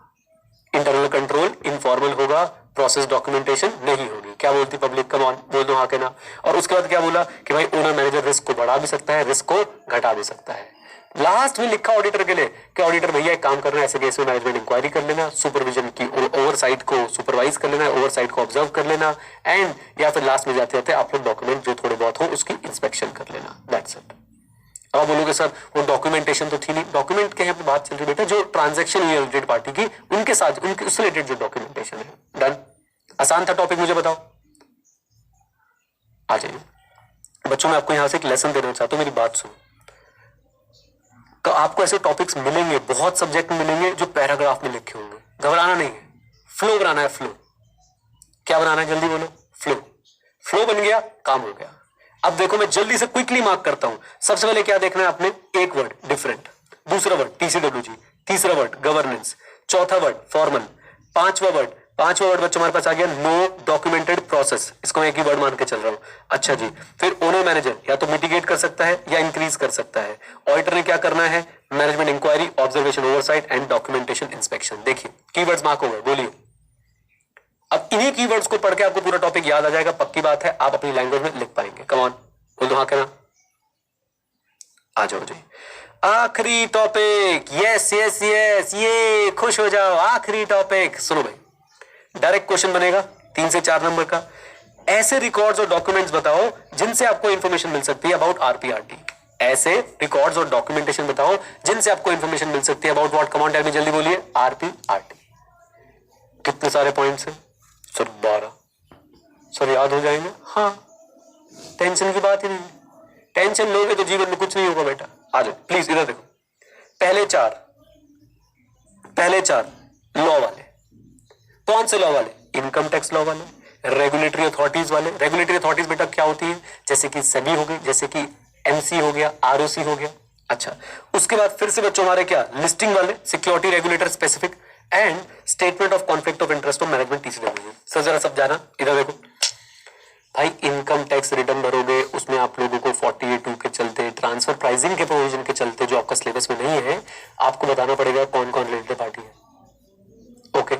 इंटरनल कंट्रोल इनफॉर्मल होगा, प्रोसेस डॉक्यूमेंटेशन नहीं होगी। क्या बोलती पब्लिक, कम ऑन बोल दो हाँ के ना। और उसके बाद क्या बोला कि भाई ओनर मैनेजर रिस्क को बढ़ा भी सकता है, रिस्क को घटा भी सकता है। लास्ट में लिखा ऑडिटर के लिए कि ऑडिटर भैया एक काम करना है, ऐसे केस में मैनेजमेंट इंक्वायरी कर लेना, सुपरविजन की ओवरसाइट को सुपरवाइज कर लेना, ओवरसाइट को ऑब्जर्व कर लेना, एंड या फिर लास्ट में जाते जाते आप लोग डॉक्यूमेंट जो थोड़े बहुत हो उसकी इंस्पेक्शन कर लेना। That's it. अब बोलोगे सर वो डॉक्यूमेंटेशन तो थी नहीं, डॉक्यूमेंट के यहाँ पे बात चल रही बेटा जो ट्रांजैक्शन हुई है रिलेटेड पार्टी की उनके साथ उनके उससे रिलेटेड जो डॉक्यूमेंटेशन है। डन, आसान था टॉपिक, मुझे बताओ। आ जाइए बच्चों, मैं आपको यहां से एक लेसन देना चाहता हूं, मेरी बात सुनो। तो आपको ऐसे टॉपिक्स मिलेंगे, बहुत सब्जेक्ट मिलेंगे जो पैराग्राफ में लिखे होंगे, घबराना नहीं है। फ्लो बनाना है, फ्लो। क्या बनाना है जल्दी बोलो, फ्लो। फ्लो बन गया, काम हो गया। अब देखो मैं जल्दी से क्विकली मार्क करता हूं। सबसे पहले क्या देखना है आपने, एक वर्ड डिफरेंट, दूसरा वर्ड TCWG, तीसरा वर्ड गवर्नेंस, चौथा वर्ड फॉर्मल, पांचवा वर्ड बच्चों हमारे पास आ गया नो डॉक्यूमेंटेड प्रोसेस, इसको मैं एक ही वर्ड मान के चल रहा हूं। अच्छा जी, फिर ओनर मैनेजर या तो मिटिगेट कर सकता है या इंक्रीज कर सकता है। ऑडिटर ने क्या करना है, management inquiry, observation oversight and documentation inspection. देखिए कीवर्ड्स मार्क हो गए, बोलिए। अब इन्हीं कीवर्ड्स को पढ़ के आपको पूरा टॉपिक याद आ जाएगा, पक्की बात है, आप अपनी लैंग्वेज में लिख पाएंगे। कम ऑन बोल दो हाँ कहना, आ जाओ जी। आखिरी टॉपिक, यस यस यस, ये खुश हो जाओ, आखिरी टॉपिक सुनो भाई। डायरेक्ट क्वेश्चन बनेगा 3 से 4 नंबर का। ऐसे रिकॉर्ड्स और डॉक्यूमेंट्स बताओ जिनसे आपको इंफॉर्मेशन मिल सकती है अबाउट RPRT। ऐसे रिकॉर्ड्स और डॉक्यूमेंटेशन बताओ जिनसे आपको इंफॉर्मेशन मिल सकती है about what, come on tell me, जल्दी बोलिए। RPRT। कितने सारे पॉइंट्स हैं सर? 12। सर याद हो जाएंगे? हाँ, टेंशन की बात ही नहीं है। टेंशन लोगे तो जीवन में कुछ नहीं होगा बेटा। आ जाओ प्लीज, इधर देखो। पहले चार लॉ वाले। कौन से लॉ वाले? इनकम टैक्स लॉ वाले, रेगुलेटरी अथॉरिटीज वाले। रेगुलेटरी अथॉरिटीज बेटा क्या होती है? जैसे कि सेबी हो गई, जैसे कि MC हो गया, ROC हो गया। अच्छा, उसके बाद फिर से बच्चों हमारे क्या, लिस्टिंग वाले, security regulator specific, and statement of conflict of interest of management TCWG। Sir जरा सब जाना, इधर देखो भाई। इनकम टैक्स रिटर्न भरोगे, उसमें आप लोगों को 48(2) के चलते, ट्रांसफर प्राइसिंग के प्रोविजन के चलते, जो आपका सिलेबस में नहीं है, आपको बताना पड़ेगा कौन कौन रिलेटेड पार्टी है। ओके,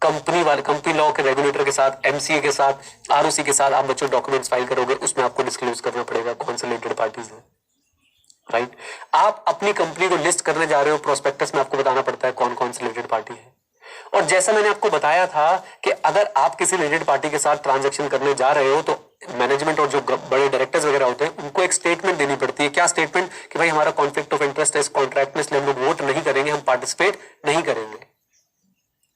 कंपनी लॉ के रेगुलेटर के साथ, MCA के साथ, ROC के साथ आप बच्चों डॉक्यूमेंट्स फाइल करोगे, उसमें आपको डिस्क्लोज करना पड़ेगा कौन से रिलेटेड पार्टीज है। राइट, आप अपनी कंपनी को लिस्ट करने जा रहे हो, प्रोस्पेक्टस में आपको बताना पड़ता है कौन कौन से रिलेटेड पार्टी है। और जैसा मैंने आपको बताया था कि अगर आप किसी रिलेटेड पार्टी के साथ ट्रांजैक्शन करने जा रहे हो तो मैनेजमेंट और जो बड़े डायरेक्टर्स वगैरह होते हैं उनको एक स्टेटमेंट देनी पड़ती है। क्या स्टेटमेंट? कि भाई हमारा कॉन्फ्लिक्ट ऑफ इंटरेस्ट है इस कॉन्ट्रैक्ट में, इसलिए हम लोग वोट नहीं करेंगे, हम पार्टिसिपेट नहीं करेंगे।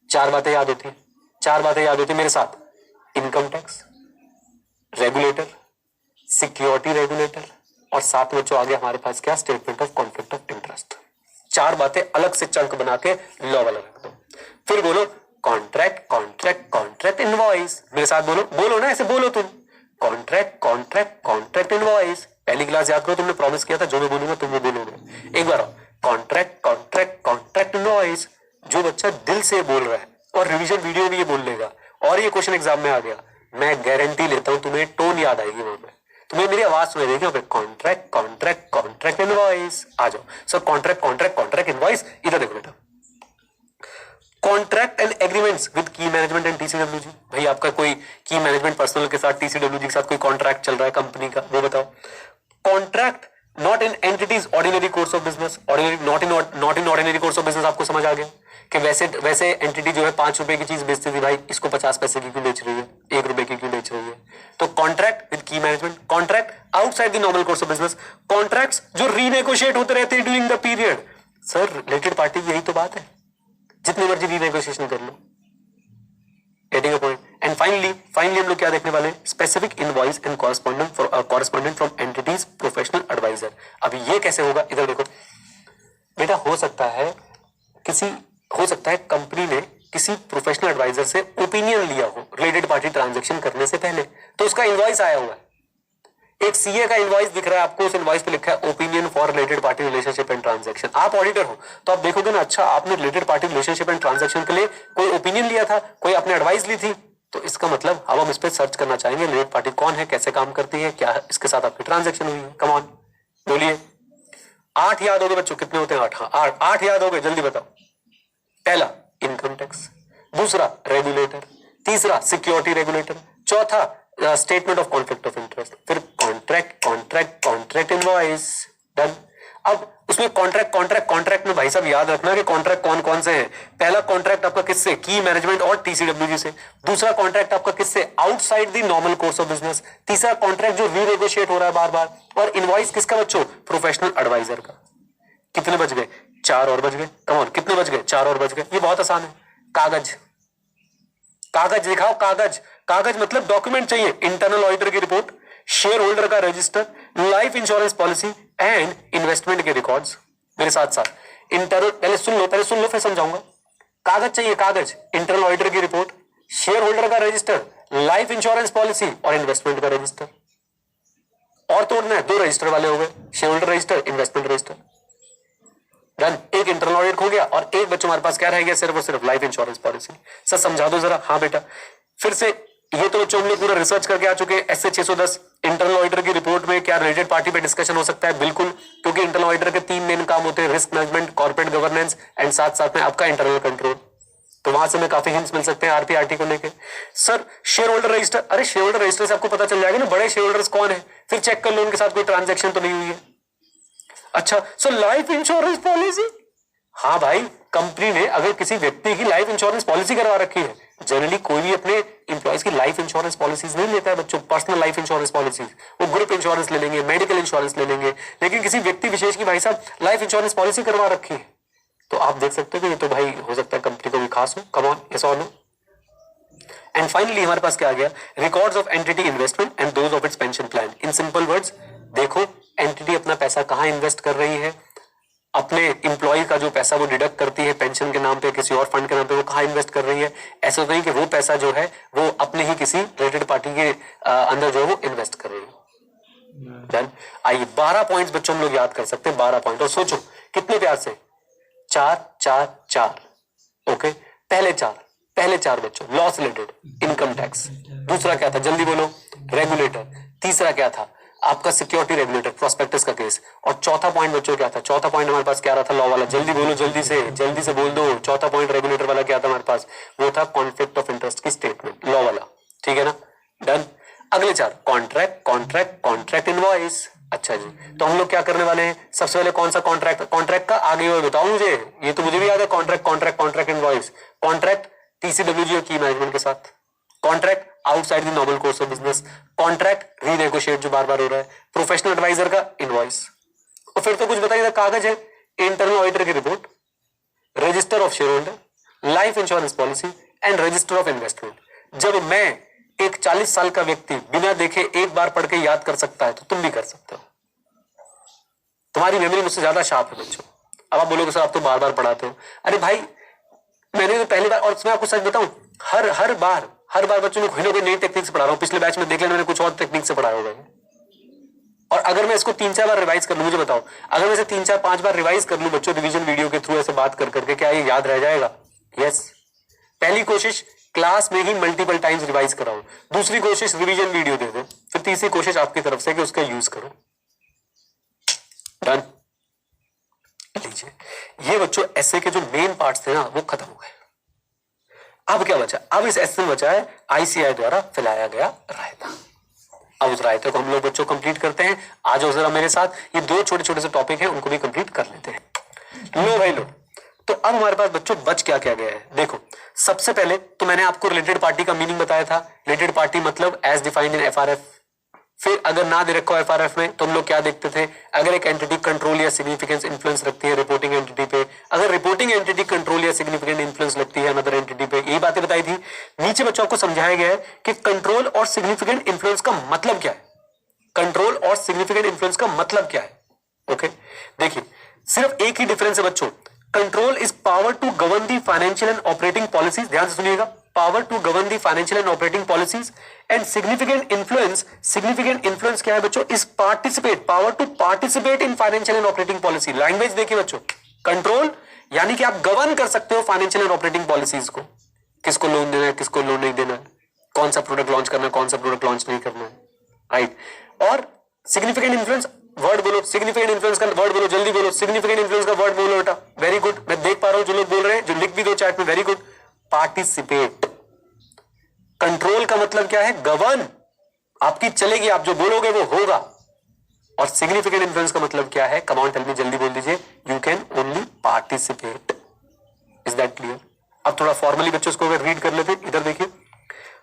4 बातें याद होती है, 4 बातें याद होती है मेरे साथ। Income tax, regulator, security regulator, और साथ में जो आगे हमारे पास क्या, statement of conflict of interest. 4 बातें अलग से चंक बना के लॉ वाला रख दो। फिर बोलो कॉन्ट्रैक्ट, कॉन्ट्रैक्ट, कॉन्ट्रैक्ट इनवॉइस। मेरे साथ बोलो, बोलो ना, ऐसे बोलो तुम। Contract, contract, contract invoice. पहली क्लास याद करो, तुमने प्रॉमिस किया था जो मैं बोलूंगा तुम वो बोलोगे। एक बार कॉन्ट्रैक्ट, कॉन्ट्रैक्ट, कॉन्ट्रैक्ट इनवॉइस। जो बच्चा दिल से बोल रहा है और रिवीजन वीडियो भी ये बोल लेगा और ये क्वेश्चन एग्जाम में आ गया, मैं गारंटी लेता हूं तुम्हें टोन याद आएगी वहां पे, तुम्हें मेरी आवाज सुनाई देगी वहां पे। Contract, contract, contract invoice. आ जाओ sir, contract, contract, contract invoice. इधर देखो बेटा, contract and agreements with key management and TCWG। भाई आपका कोई की मैनेजमेंट पर्सनल के साथ, TCWG के साथ कोई कॉन्ट्रैक्ट चल रहा है कंपनी का, वो बताओ। Contract not in entities ordinary course of business. Not in ordinary course of business आपको समझ आ गया कि वैसे एंटिटी जो है 5 रुपए की चीज बेचती थी, भाई इसको 50 पैसे की क्यों बेच रही है, 1 रुपए की क्यों बेच रही है। तो contract with key management. Contract outside the normal course of business. Contracts जो रीनेगोशिएट होते रहते हैं during the period. Sir related party यही तो बात है, जितनी मर्जी रीनेगोशिएशन कर लो। Getting a point. And finally हम लोग क्या देखने वाले हैं, specific invoice and correspondent from entities professional adviser. अब ये कैसे होगा, इधर देखो बेटा। हो सकता है कंपनी ने किसी प्रोफेशनल एडवाइजर से ओपिनियन लिया हो रिलेटेड पार्टी ट्रांजैक्शन करने से पहले, तो उसका इनवॉइस आया हुआ है। एक CA का इनवॉइस दिख रहा है आपको, उस इनवॉइस पे लिखा है opinion for related party relationship and transaction. आप ऑडिटर हो तो आप देखोगे ना, अच्छा आपने related party relationship and transaction के लिए कोई ओपिनियन लिया था, कोई आपने एडवाइस ली थी, तो इसका मतलब अब हम इस पर सर्च करना चाहेंगे रिलेटेड पार्टी कौन है, कैसे काम करती है, क्या इसके साथ आपकी ट्रांजैक्शन हुई है। कम ऑन बोलिए। 8 याद हो गए बच्चों, कितने होते हैं 8? हाँ 8 याद हो गए, जल्दी बताओ। पहला इनकम टैक्स, दूसरा रेगुलेटर, तीसरा सिक्योरिटी रेगुलेटर, चौथा statement of conflict of interest, फिर contract contract contract invoice. Done. अब उसमें कॉन्ट्रैक्ट में भाई साहब याद रखना कि कॉन्ट्रैक्ट कौन कौन से हैं। पहला कॉन्ट्रैक्ट आपका किससे, की मैनेजमेंट और टीसीडब्ल्यूजी से। दूसरा कॉन्ट्रैक्ट आपका किससे, outside the normal course of business. तीसरा कॉन्ट्रैक्ट जो रीनेगोशिएट हो रहा है बार बार। और इनवॉइस किसका बच्चों, प्रोफेशनल एडवाइजर का। कितने बच गए, 4 और बच गए। कम ऑन, कितने बच गए, 4 और बच गए। ये बहुत आसान है। कागज, कागज दिखाओ, कागज। कागज मतलब डॉक्यूमेंट चाहिए, इंटरनल ऑडिटर की रिपोर्ट, शेयर होल्डर का register, life insurance policy and investment के रिकॉर्ड्स। मेरे साथ साथ इंटरनल, पहले सुन लो फिर समझाऊंगा। कागज चाहिए, कागज, इंटरनल ऑडिटर की रिपोर्ट, शेयर होल्डर का रजिस्टर, लाइफ इंश्योरेंस पॉलिसी और इन्वेस्टमेंट का रजिस्टर। और तोड़ना है, 2 रजिस्टर वाले हो गए, share holder register, investment register. Done. एक इंटरनल ऑडिट हो गया और एक बच्चों हमारे पास क्या रह गया, सिर्फ और सिर्फ लाइफ इंश्योरेंस पॉलिसी। सर समझा दो जरा। हाँ बेटा, फिर से ये तो बच्चों हम लोग पूरा रिसर्च करके आ चुके हैं। एसए 610 इंटरनल ऑडिटर की रिपोर्ट में क्या रिलेटेड पार्टी पे डिस्कशन हो सकता है, बिल्कुल, क्योंकि इंटरनल ऑडिटर के 3 मेन काम होते हैं, risk management, corporate governance and साथ साथ में आपका इंटरनल कंट्रोल। तो वहां से हमें काफी हिंट्स मिल सकते हैं आरपीआरटी को लेकर। सर शेयर होल्डर रजिस्टर, अरे शेयर होल्डर रजिस्टर से आपको पता चल जाएगा ना बड़े शेयर होल्डर्स कौन है, फिर चेक कर लो उनके साथ कोई ट्रांजेक्शन तो नहीं हुई है। अच्छा, सो लाइफ इंश्योरेंस पॉलिसी, हाँ भाई, कंपनी ने अगर किसी व्यक्ति की लाइफ इंश्योरेंस पॉलिसी करवा रखी है, जनरली कोई भी अपने इंप्लॉइज की लाइफ इंश्योरेंस पॉलिसीज नहीं लेता है बच्चों, पर्सनल लाइफ इंश्योरेंस पॉलिसीज। वो ग्रुप इंश्योरेंस ले लेंगे, मेडिकल इंश्योरेंस ले लेंगे, लेकिन किसी व्यक्ति विशेष की भाई साहब लाइफ इंश्योरेंस पॉलिसी करवा रखी है, तो आप देख सकते हो कि ये तो भाई हो सकता है कंपनी को भी खास हो। कम ऑन, यस और नो। एंड फाइनली हमारे पास क्या आ गया, records of entity investment and those of its pension plan. In simple words, देखो एंटिटी अपना पैसा कहाँ इन्वेस्ट कर रही है, अपने एम्प्लॉय का जो पैसा वो डिडक्ट करती है पेंशन के नाम पे, किसी और फंड के नाम पे, वो कहाँ इन्वेस्ट कर रही है। ऐसा नहीं कि वो पैसा जो है वो अपने ही किसी रिलेटेड पार्टी के अंदर जो है वो इन्वेस्ट कर रही है। डन। आइए 12 पॉइंट्स बच्चों हम लोग याद कर सकते हैं, 12 पॉइंट। और सोचो कितने प्यार से, 4 4 4। ओके, पहले चार बच्चों, लॉस रिलेटेड, इनकम टैक्स। दूसरा क्या था, जल्दी बोलो, रेगुलेटर। तीसरा क्या था, आपका सिक्योरिटी रेगुलेटर, प्रोस्पेक्टस का केस। और चौथा पॉइंट बच्चों क्या था, चौथा पॉइंट हमारे पास क्या रहा था, लॉ वाला। जल्दी बोलो, जल्दी से बोल दो। चौथा पॉइंट रेगुलेटर वाला क्या था हमारे पास, वो था कॉन्फ्लिक्ट ऑफ इंटरेस्ट की स्टेटमेंट, लॉ वाला। ठीक है ना, डन। अगले 4, कॉन्ट्रैक्ट इनवॉइस। अच्छा जी, तो हम लोग क्या करने वाले हैं, सबसे पहले कौन सा कॉन्ट्रैक्ट का आगे हुआ बताओ मुझे, ये तो मुझे भी याद है, कॉन्ट्रैक्ट इनवॉइस। कॉन्ट्रैक्ट टीसीडब्ल्यूजी और की मैनेजमेंट के साथ, contract outside the normal course of business, contract renegotiate जो बार बार हो रहा है, प्रोफेशनल एडवाइजर का इनवॉइस। और फिर तो कुछ बताइए, कागज है, इंटरनल ऑडिटर की report, register of share holder, life insurance policy and register of investment. जब मैं एक 40 साल का व्यक्ति बिना देखे एक बार पढ़ के याद कर सकता है, तो तुम भी कर सकते हो। तुम्हारी मेमोरी मुझसे ज्यादा शार्प है बच्चों। अब आप बोलोगे सर आप तो बार बार पढ़ाते हो, अरे भाई मैंने तो पहली बार, और मैं आपको सच बताऊं, हर बार बच्चों को कोई ना कोई नई टेक्निक से पढ़ा रहा हूं। पिछले बैच में देख लेना, मैंने कुछ और टेक्निक से पढ़ाया होगा। और अगर मैं इसको 3-4 बार रिवाइज कर लूं, मुझे बताओ, अगर मैं इसे 3-4-5 बार रिवाइज कर लूं बच्चों रिवीजन वीडियो के थ्रू ऐसे बात कर करके, क्या ये याद रह जाएगा? यस। पहली कोशिश क्लास में ही मल्टीपल टाइम्स रिवाइज कराओ, दूसरी कोशिश रिवीजन वीडियो दे दो, फिर तीसरी कोशिश आपकी तरफ से कि उसका यूज करो। डन। लीजिए, ये बच्चों एसे के जो मेन पार्ट्स थे ना वो खत्म हो गए। अब क्या बचा, अब इस एसे में बचा है आईसीआई द्वारा फैलाया गया रायता। अब उस रायते को हम लोग बच्चों कंप्लीट करते हैं। आ जाओ जरा मेरे साथ, ये 2 छोटे छोटे से टॉपिक हैं, उनको भी कंप्लीट कर लेते हैं। लो भाई लो, तो अब हमारे पास बच्चों बच क्या क्या गया है। देखो, सबसे पहले तो मैंने आपको रिलेटेड पार्टी का मीनिंग बताया था। रिलेटेड पार्टी मतलब एज डिफाइंड इन एफआरएफ। फिर अगर ना दे रखा हो एफआरएफ में तो हम लोग क्या देखते थे, अगर एक एंटिटी कंट्रोल या सिग्निफिकेंस इन्फ्लुएंस रखती है रिपोर्टिंग एंटिटी पे, अगर रिपोर्टिंग एंटिटी कंट्रोल या सिग्निफिकेंट इन्फ्लुएंस लगती है अनदर एंटिटी पे, यही बातें बताई थी। नीचे बच्चों को समझाया गया है कि कंट्रोल और सिग्निफिकेंट इन्फ्लुएंस का मतलब क्या है। कंट्रोल और सिग्निफिकेंट इन्फ्लुएंस का मतलब क्या है? ओके, देखिए सिर्फ एक ही डिफरेंस है बच्चों। Control is power to govern the financial and operating policies, ध्यान से सुनिएगा, power to govern the financial and operating policies. And significant influence क्या है बच्चों, is participate, power to participate in financial and operating policy. Language देखिए बच्चों, control यानी कि आप गवर्न कर सकते हो फाइनेंशियल एंड ऑपरेटिंग पॉलिसीज को, किसको लोन देना है, किसको लोन नहीं देना है, कौन सा प्रोडक्ट लॉन्च करना है, कौन सा प्रोडक्ट लॉन्च नहीं करना है, राइट। और सिग्निफिकेंट इन्फ्लुएंस, वर्ड बोलो, सिग्निफिकेंट इन्फ्लुएंस का वर्ड बोलो, जल्दी बोलो, सिग्निफिकेंट इन्फ्लुएंस का वर्ड बोलो बेटा, वेरी गुड। मैं देख पा रहा हूं जो लोग बोल रहे हैं, जो लिख भी दो चैट में, वेरी गुड। पार्टिसिपेट, मतलब क्या है? गवर्न, आपकी चलेगी, आप जो बोलोगे वो होगा। और सिग्निफिकेंट इन्फ्लुएंस का मतलब क्या है? कम ऑन टेल मी, जल्दी बोल दीजिए। You can only participate. Is that clear? अब थोड़ा फॉर्मली बच्चों इसको अगर रीड कर लेते, इधर देखिए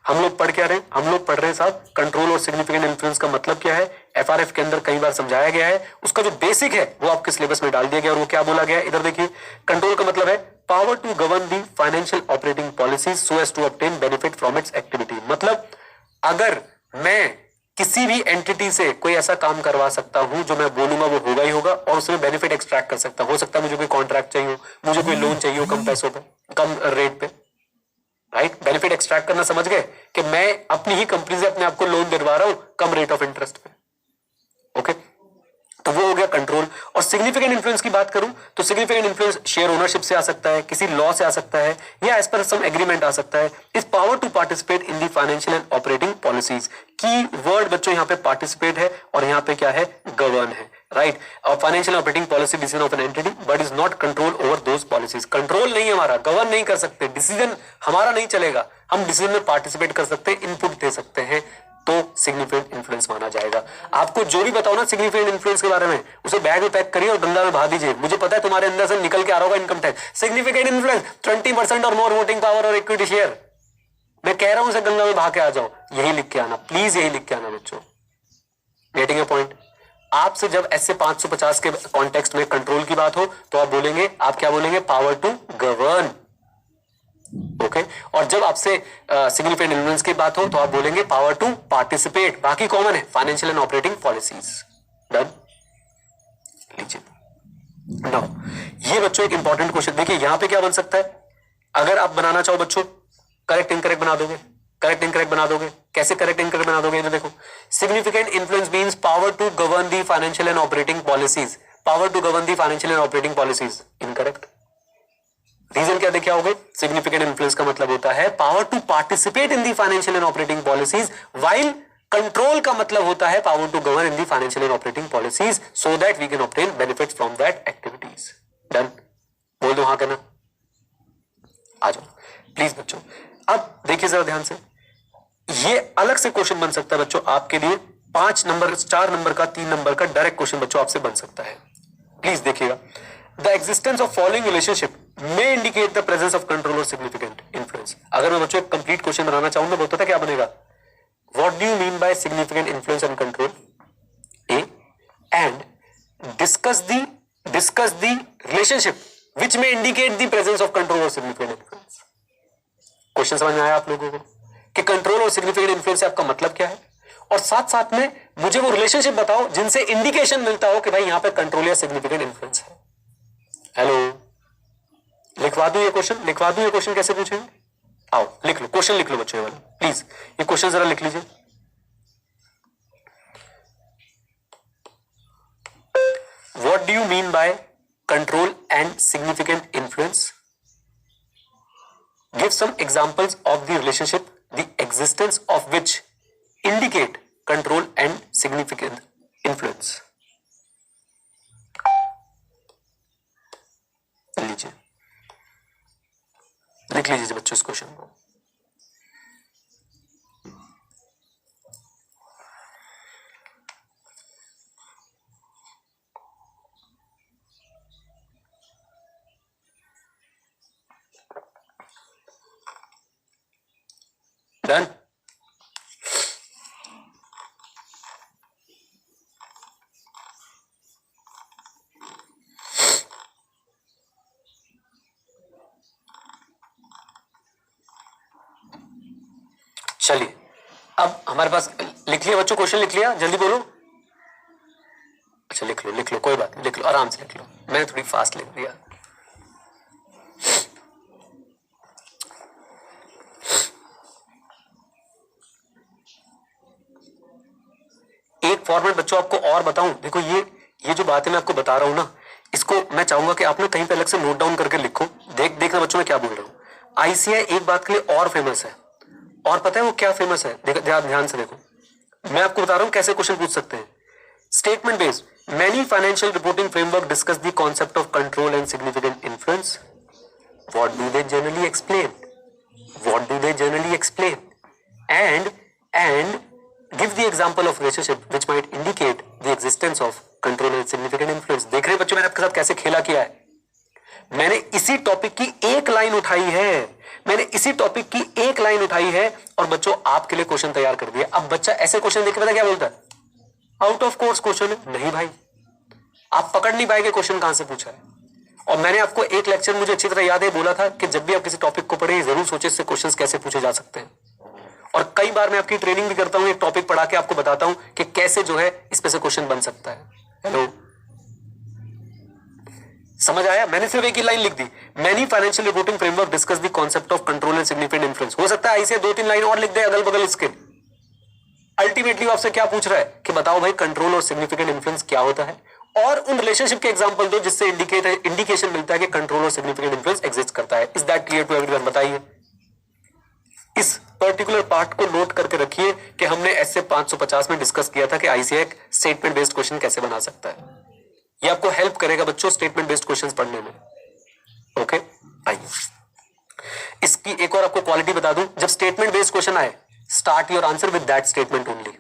हम लोग पढ़ क्या रहे हैं? हम लोग पढ़ रहे हैं साहब कंट्रोल और सिग्निफिकेंट इन्फ्लुएंस का मतलब क्या है। एफआरएफ के अंदर कई बार समझाया गया है, उसका जो बेसिक है वो आपके सिलेबस में डाल दिया गया और वो क्या बोला गया है इधर देखिए। कंट्रोल का मतलब है power to govern the financial operating policies so as to obtain benefit from its activity. मतलब अगर मैं किसी भी एंटिटी से कोई ऐसा काम करवा सकता हूं जो मैं बोलूंगा वो होगा ही होगा, और उसमें बेनिफिट एक्सट्रैक्ट कर सकता हूं। हो सकता है मुझे कोई कॉन्ट्रैक्ट चाहिए हो, मुझे कोई लोन चाहिए हो कम पैसों पे, कम रेट पे, राइट। बेनिफिट एक्सट्रैक्ट करना समझ गए कि मैं अपनी ही कंपनी से अपने आप को लोन दिलवा रहा हूं कम रेट ऑफ इंटरेस्ट पे। ओके, तो वो हो गया कंट्रोल। और सिग्निफिकेंट इन्फ्लुएंस की बात करूं तो सिग्निफिकेंट इन्फ्लुएंस शेयर ओनरशिप से आ सकता है, किसी लॉ से आ सकता है, या एज पर सम एग्रीमेंट आ सकता है। Is power to participate in the financial and operating policies. Key word बच्चों यहाँ पे पार्टिसिपेट है और यहाँ पे क्या है? गवर्न है, राइट। और financial operating policy decision of an entity but is not control over those policies. Control नहीं है हमारा, गवर्न नहीं कर सकते, डिसीजन हमारा नहीं चलेगा, हम डिसीजन में पार्टिसिपेट कर सकते हैं, इनपुट दे सकते हैं, तो सिग्निफिकेंट इन्फ्लुएंस माना जाएगा। आपको जो भी बताओ ना सिग्निफिकेंट इन्फ्लुएंस के बारे में, उसे बैग में पैक करिए और गंगा में बहा दीजिए। मुझे पता है तुम्हारे अंदर से निकल के आ रहा होगा इनकम टैक्स। सिग्निफिकेंट इन्फ्लुएंस 20% और मोर वोटिंग पावर और इक्विटी शेयर। मैं कह रहा हूं उसे गंगा में बहा के आ जाओ, यही लिख के आना, प्लीज यही लिख के आना बच्चों। Getting a point? आपसे जब ऐसे 550 के कॉन्टेक्स्ट में कंट्रोल की बात हो तो आप बोलेंगे, आप क्या बोलेंगे? Power to govern. ओके, और जब आपसे सिग्निफिकेंट इन्फ्लुएंस की बात हो तो आप बोलेंगे पावर टू पार्टिसिपेट। बाकी कॉमन है, financial and operating policies. Done? लीजिए नाउ, ये बच्चों एक इंपॉर्टेंट क्वेश्चन देखिए, यहां पे क्या बन सकता है? अगर आप बनाना चाहो बच्चों, करेक्ट इनकरेक्ट बना दोगे, करेक्ट इनकरेक्ट बना दोगे। कैसे करेक्ट इनकरेक्ट बना दोगे? देखो, significant influence means power to govern the financial and operating policies. Power to govern the financial and operating policies, incorrect. Reason क्या देखे आओगे? सिग्निफिकेंट इन्फ्लुएंस का मतलब होता है power to participate in the financial and operating policies, while control का मतलब होता है power to govern in the financial and operating policies so that we can obtain benefits from that activities. Done? बोल दो हाँ कहना, आ जाओ प्लीज बच्चों। अब देखिए जरा ध्यान से, ये अलग से क्वेश्चन बन सकता है बच्चों आपके लिए। 5 नंबर, 4 नंबर का, 3 नंबर का डायरेक्ट क्वेश्चन बच्चों आपसे बन सकता है। प्लीज देखिएगा, the existence of following relationship may indicate the presence of control और सिग्निफिकेंट इन्फ्लुएंस। अगर मैं बच्चों एक कंप्लीट क्वेश्चन बनाना चाहूं तो बोलता था क्या बनेगा? What do you mean by significant influence and control? A, and discuss the relationship which may indicate the presence of control और सिग्निफिकेंट इन्फ्लुएंस। क्वेश्चन समझ में आया आप लोगों को कि कंट्रोल और सिग्निफिकेंट इन्फ्लुएंस से आपका मतलब क्या है? और साथ साथ में मुझे वो रिलेशनशिप बताओ जिनसे इंडिकेशन मिलता हो कि भाई यहां पे कंट्रोल या सिग्निफिकेंट इन्फ्लुएंस है। हेलो, लिखवा दूं ये क्वेश्चन? लिखवा दूं ये क्वेश्चन? कैसे पूछेंगे? आओ लिख लो, क्वेश्चन लिख लो बच्चों ये वाला, प्लीज ये क्वेश्चन जरा लिख लीजिए। What do you mean by control and significant influence? Give some examples of the relationship, the existence of which indicate control and significant influence. लीजिए, लिख लीजिए बच्चों इस क्वेश्चन को। डन? चलिए, अब हमारे पास लिख लिया बच्चों, क्वेश्चन लिख लिया? जल्दी बोलो। अच्छा लिख लो, कोई बात नहीं, लिख लो, आराम से लिख लो। मैंने थोड़ी फास्ट लिख दिया। एक फॉर्मेट बच्चों आपको और बताऊं, देखो ये जो बातें मैं आपको बता रहा हूं ना, इसको मैं चाहूंगा कि आप ना कहीं पे अलग से नोट डाउन करके लिखो। देखना बच्चों मैं क्या बोल रहा हूं। आईसीआई एक बात के लिए और फेमस है, और पता है वो क्या फेमस है? ध्यान से देखो, मैं आपको बता रहा हूं कैसे क्वेश्चन पूछ सकते हैं। Statement based many financial reporting framework discuss the concept of control and significant influence. What do they generally explain? And and give the example of relationship which might indicate the existence of control and significant influence. देख रहे बच्चों मैंने आपके साथ कैसे खेला किया है. मैंने इसी टॉपिक की एक लाइन उठाई है और बच्चों आपके लिए क्वेश्चन तैयार कर दिया. अब बच्चा ऐसे क्वेश्चन देख के पता क्या बोलता है, आउट ऑफ कोर्स क्वेश्चन है. नहीं भाई, आप पकड़ नहीं पाएंगे क्वेश्चन कहां से पूछा है. और मैंने आपको एक लेक्चर मुझे अच्छी तरह याद है बोला था कि जब भी आप किसी टॉपिक को पढ़े जरूर सोचे इससे क्वेश्चंस कैसे पूछे जा सकते हैं. और कई बार मैं आपकी ट्रेनिंग भी करता हूं, एक टॉपिक पढ़ा के आपको बताता हूं कि कैसे जो है इस पे से क्वेश्चन बन सकता है. हेलो, समझ आया? मैंने सिर्फ एक ही लाइन लिख दी, many financial reporting framework discuss the concept of control and significant influence. हो सकता है ऐसे 2-3 लाइन और लिख दे अगल बगल इसके. अल्टीमेटली आपसे क्या पूछ रहा है कि बताओ भाई कंट्रोल और सिग्निफिकेंट इन्फ्लुएंस क्या होता है, और उन रिलेशनशिप के एग्जांपल दो जिससे इंडिकेशन मिलता है कि कंट्रोल और सिग्निफिकेंट इन्फ्लुएंस एग्जिस्ट करता है. Is that clear to everyone? बताइए. इस पर्टिकुलर पार्ट को नोट करके रखिए कि हमने ऐसे 550 में डिस्कस किया था कि आईसीएआई स्टेटमेंट बेस्ड क्वेश्चन कैसे बना सकता है. ये आपको हेल्प करेगा बच्चों स्टेटमेंट बेस्ड क्वेश्चंस पढ़ने में. ओके, आइए इसकी एक और आपको क्वालिटी बता दूं. जब स्टेटमेंट बेस्ड क्वेश्चन आए, start your answer with that statement only.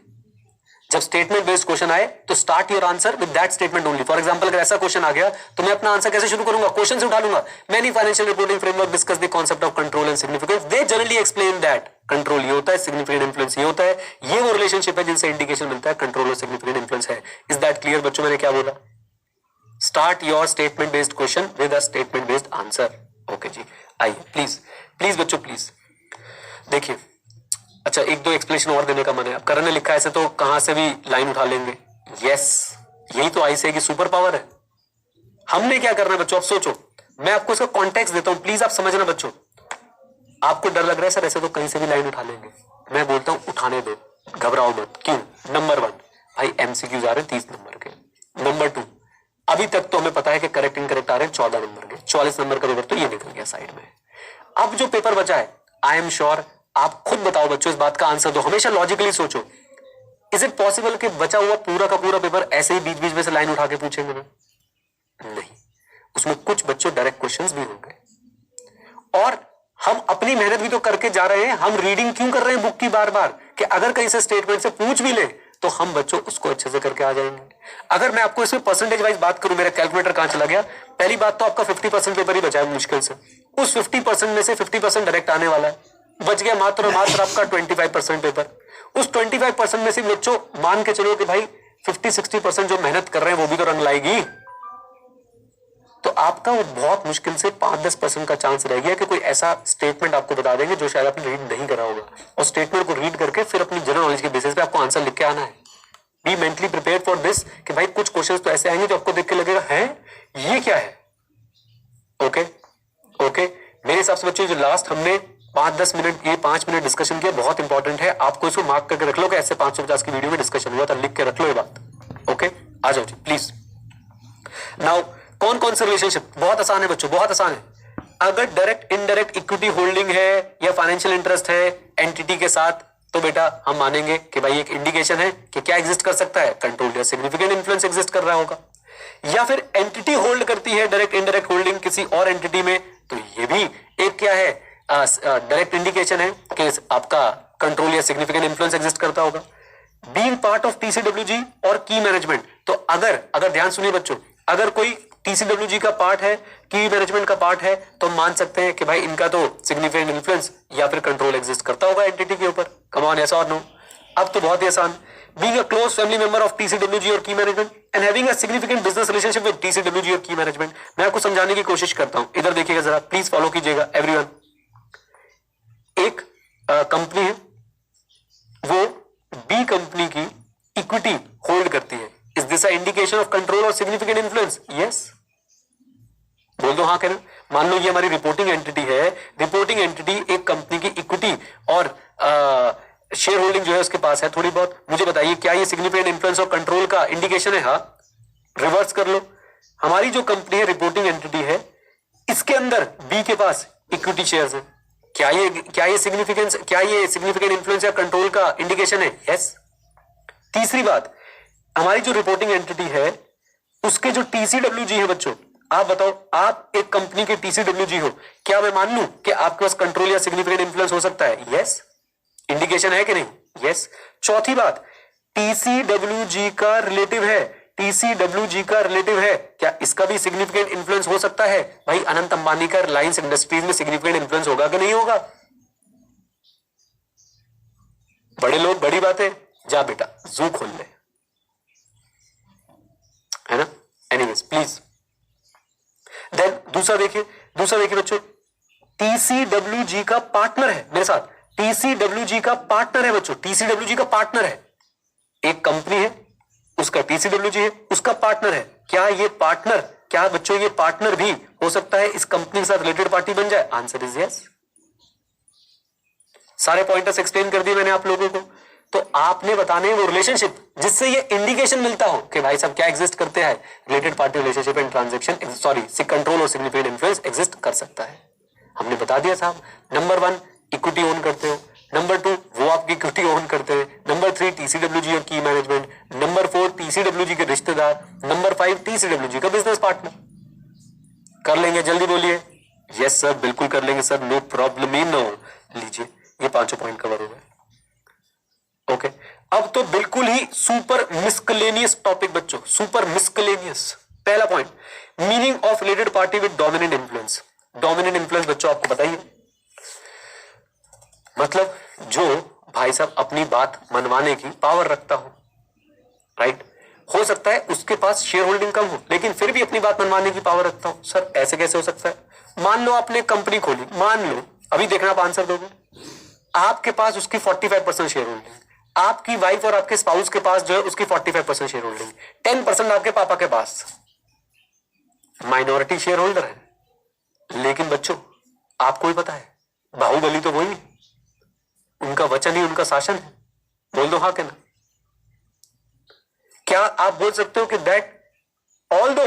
जब स्टेटमेंट बेस्ड क्वेश्चन आए तो start your answer with that statement only. For example अगर ऐसा क्वेश्चन आ गया तो मैं अपना आंसर कैसे शुरू करूंगा? क्वेश्चन से उठा लूंगा. Many financial reporting framework discuss the concept of control and significance. They generally explain that control ये होता है, सिग्निफिकेंट इन्फ्लुएंस ये होता है. ये वो रिलेशनशिप है जिनसे इंडिकेशन मिलता है कंट्रोल और सिग्निफिकेंट इन्फ्लुएंस है. इज दैट क्लियर बच्चों? मैंने क्या बोला? Start your statement based question with a statement based answer. Okay जी, आइए प्लीज प्लीज बच्चों प्लीज देखिए. अच्छा, एक दो एक्सप्लेनेशन और देने का मन है. अब करण ने लिखा है ऐसे तो कहां से भी लाइन उठा लेंगे. यस, यही तो आईसीएआई की सुपर पावर है. हमने क्या करना है बच्चों, अब सोचो. मैं आपको इसका कॉन्टेक्स्ट देता हूं, प्लीज आप समझना बच्चों. आपको डर लग रहा है सर ऐसे तो कहीं से भी लाइन उठा लेंगे. मैं बोलता हूं उठाने दो, घबराओ मत. क्यों? नंबर 1 भाई एमसीक्यूज आ रहे हैं 30 नंबर के. नंबर 2 अभी तक तो हमें पता है कि करेक्ट इनकरेक्ट आ रहे हैं 14 नंबर के. 44 नंबर का पेपर तो ये निकल गया साइड में. अब जो पेपर बचा है, आई एम श्योर आप खुद बताओ बच्चों, इस बात का आंसर दो. हमेशा लॉजिकली सोचो. इज इट पॉसिबल कि बचा हुआ पूरा का पूरा पेपर ऐसे ही बीच बीच में से लाइन उठा के पूछेंगे ना? नहीं, उसमें कुछ बच्चों डायरेक्ट क्वेश्चंस भी होंगे. और हम अपनी मेहनत भी तो करके जा रहे हैं. हम रीडिंग क्यों कर रहे हैं बुक की बार बार कि अगर कहीं से स्टेटमेंट से पूछ भी ले तो हम बच्चों उसको अच्छे से करके आ जाएंगे. अगर मैं आपको इसमें परसेंटेज वाइज बात करूं, मेरा कैलकुलेटर कहां चला गया. पहली बात तो आपका 50% पेपर ही बचा है मुश्किल से. उस 50% में से 50% डायरेक्ट आने वाला है. बच गया मात्र और मात्र आपका 25% पेपर. उस 25% में से बच्चों मान के चलो कि भाई 50-60% जो मेहनत कर रहे हैं वो भी तो रंग लाएगी. तो आपका वो बहुत मुश्किल से 5-10% का चांस रह गया कि कोई ऐसा स्टेटमेंट आपको बता देंगे जो शायद आपने रीड नहीं करा होगा. और स्टेटमेंट को रीड करके फिर अपनी जनरल नॉलेज के बेसिस पे आपको आंसर लिख के आना है. Be mentally prepare for this कि भाई कुछ क्वेश्चंस तो ऐसे आएंगे जो आपको देख के लगेगा है ये क्या है. ओके ओके, मेरे हिसाब से बच्चों जो लास्ट हमने 5-10 मिनट, ये 5 मिनट डिस्कशन किया बहुत इंपॉर्टेंट है. आपको इसको मार्क करके रख लो कि ऐसे 550 की वीडियो में डिस्कशन हुआ था. लिख के रख लो ये बात. ओके, आ जाओ जी प्लीज. नाउ कौन कौन से रिलेशनशिप, बहुत आसान है बच्चों, बहुत आसान है. अगर डायरेक्ट इनडायरेक्ट इक्विटी होल्डिंग है या फाइनेंशियल इंटरेस्ट है एंटिटी के साथ, तो बेटा हम मानेंगे कि भाई एक इंडिकेशन है कि क्या एग्जिस्ट कर सकता है, कंट्रोल या सिग्निफिकेंट इन्फ्लुएंस एग्जिस्ट कर रहा होगा. या फिर एंटिटी होल्ड करती है डायरेक्ट इनडायरेक्ट होल्डिंग किसी और एंटिटी में, तो ये भी एक क्या है, डायरेक्ट इंडिकेशन है कि आपका कंट्रोल या सिग्निफिकेंट इन्फ्लुएंस एग्जिस्ट करता होगा. बीइंग पार्ट ऑफ टीसीडब्ल्यूजी और की मैनेजमेंट, तो अगर ध्यान सुनिए बच्चों, अगर कोई टीसीडब्ल्यूजी का पार्ट है, की मैनेजमेंट का पार्ट है, तो मान सकते हैं कि भाई इनका तो सिग्निफिकेंट इन्फ्लुएंस या फिर कंट्रोल एग्जिस्ट करता होगा एंटिटी के ऊपर. कम ऑन, यस और नो? अब तो बहुत ही आसान. Being a close family member of TCWG और की management and having a significant business relationship with TCWG और की मैनेजमेंट. मैं आपको समझाने की कोशिश करता हूं, इधर देखिएगा जरा, प्लीज फॉलो कीजिएगा एवरीवन. एक कंपनी है, वो बी कंपनी की इक्विटी होल्ड करती है. Is this a indication of control और सिग्निफिकेंट इन्फ्लुएंस? यस, बोल दो हाँ करें. मान लो ये हमारी रिपोर्टिंग एंटिटी है. रिपोर्टिंग एंटिटी एक कंपनी की इक्विटी और शेयर होल्डिंग जो है उसके पास है थोड़ी बहुत. मुझे बताइए क्या ये सिग्निफिकेंट इन्फ्लुएंस और कंट्रोल का इंडिकेशन है? हाँ. रिवर्स कर लो, हमारी जो कंपनी है रिपोर्टिंग एंटिटी है, इसके अंदर बी के पास इक्विटी शेयर्स है. क्या ये सिग्निफिकेंट इन्फ्लुएंस या कंट्रोल का इंडिकेशन है? यस. तीसरी बात, हमारी जो रिपोर्टिंग एंटिटी है उसके जो टीसीडब्ल्यूजी है बच्चों, आप बताओ, आप एक कंपनी के टीसीडब्ल्यूजी हो, क्या मैं मान लूं कि आपके पास कंट्रोल या सिग्निफिकेंट इन्फ्लुएंस हो सकता है? यस. इंडिकेशन है कि नहीं? यस। चौथी बात, टीसीडब्ल्यूजी का रिलेटिव है, टीसीडब्ल्यूजी का रिलेटिव है, क्या इसका भी सिग्निफिकेंट इन्फ्लुएंस हो सकता है? भाई अनंत अंबानी का रिलायंस इंडस्ट्रीज में सिग्निफिकेंट इन्फ्लुएंस होगा कि नहीं होगा? बड़े लोग बड़ी बातें, जा बेटा जू खोल ले, है ना। Anyways please. देन दूसरा देखिए बच्चों, टीसीडब्ल्यूजी का पार्टनर है, मेरे साथ, टीसीडब्ल्यूजी का पार्टनर है बच्चों, टीसीडब्ल्यूजी का पार्टनर है, एक कंपनी है, उसका टीसीडब्ल्यूजी है, उसका पार्टनर है। क्या ये पार्टनर, क्या बच्चों ये पार्टनर भी हो सकता है इस कंपनी के साथ रिलेटेड पार्टी बन जाए? Answer is yes. सारे पॉइंटर्स एक्सप्लेन कर दिए मैंने आप लोगों को। तो आपने बताने वो रिलेशनशिप जिससे ये इंडिकेशन मिलता हो कि भाई साहब क्या एग्जिस्ट करते हैं, related party relationship and transaction, sorry control और सिग्निफिकेंट इन्फ्लुएंस एग्जिस्ट कर सकता है। हमने बता दिया साहब। नंबर 1 इक्विटी ओन करते हो, नंबर 2 वो आपकी इक्विटी ओन करते हैं, नंबर 3 टीसीडब्ल्यूजी और की मैनेजमेंट, नंबर 4 टीसीडब्ल्यूजी के रिश्तेदार, नंबर 5 टीसीडब्ल्यूजी का बिजनेस पार्टनर। कर लेंगे, जल्दी बोलिए। यस सर, बिल्कुल कर लेंगे सर, नो प्रॉब्लम ही नो। लीजिए ये 5 पॉइंट कवर हो गए। ओके, अब तो बिल्कुल ही सुपर मिस्कलेनियस टॉपिक बच्चों, सुपर मिस्कलेनियस। पहला point, meaning of related party with dominant influence. Dominant influence बच्चों आपको बताइए, मतलब जो भाई साहब अपनी बात मनवाने की पावर रखता हो, राइट। हो सकता है उसके पास शेयर होल्डिंग कम हो लेकिन फिर भी अपनी बात मनवाने की पावर रखता हो। सर ऐसे कैसे हो सकता है? मान लो आपने कंपनी खोली, मान लो, अभी देखना आप आंसर दोगे, आपके पास उसकी 45% शेयर होल्डिंग, आपकी वाइफ और आपके स्पाउस के पास जो है उसकी 45% शेयर होल्डिंग, 10% आपके पापा के पास माइनॉरिटी शेयर होल्डर है। लेकिन बच्चों आपको ही पता है बाहुबली तो वही है, उनका वचन ही उनका शासन है। बोल दो हाँ के ना। क्या आप बोल सकते हो कि दैट ऑल दो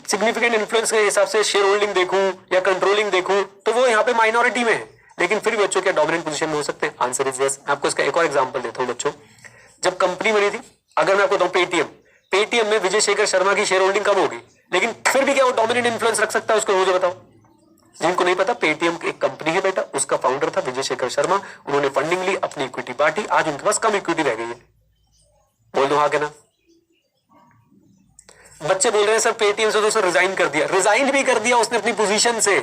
सिग्निफिकेंट इन्फ्लुएंस के हिसाब से शेयर होल्डिंग देखूं या कंट्रोलिंग देखूं तो वो यहां पे माइनॉरिटी में है, लेकिन फिर भी बच्चों क्या डोमिनेंट पोजीशन में हो सकते हैं? Answer is yes. आपको इसका एक और एग्जांपल देता हूं बच्चों। जब कंपनी बनी थी, अगर मैं आपको बताऊं पेटीएम में विजय शेखर शर्मा की शेयर होल्डिंग कम होगी, लेकिन फिर भी क्या वो डोमिनेंट इन्फ्लुएंस रख सकता है? उसको मुझे बताओ। जिनको नहीं पता, पेटीएम एक कंपनी है बेटा, उसका फाउंडर था विजय शेखर शर्मा, उन्होंने फंडिंग ली, अपनी इक्विटी बांटी, आज उनके पास कम इक्विटी रह गई है। बोल दो हाँ के ना। बच्चे बोल रहे हैं सर पेटीएम से तो उसने रिजाइन कर दिया, रिजाइन भी कर दिया उसने अपनी पोजीशन से,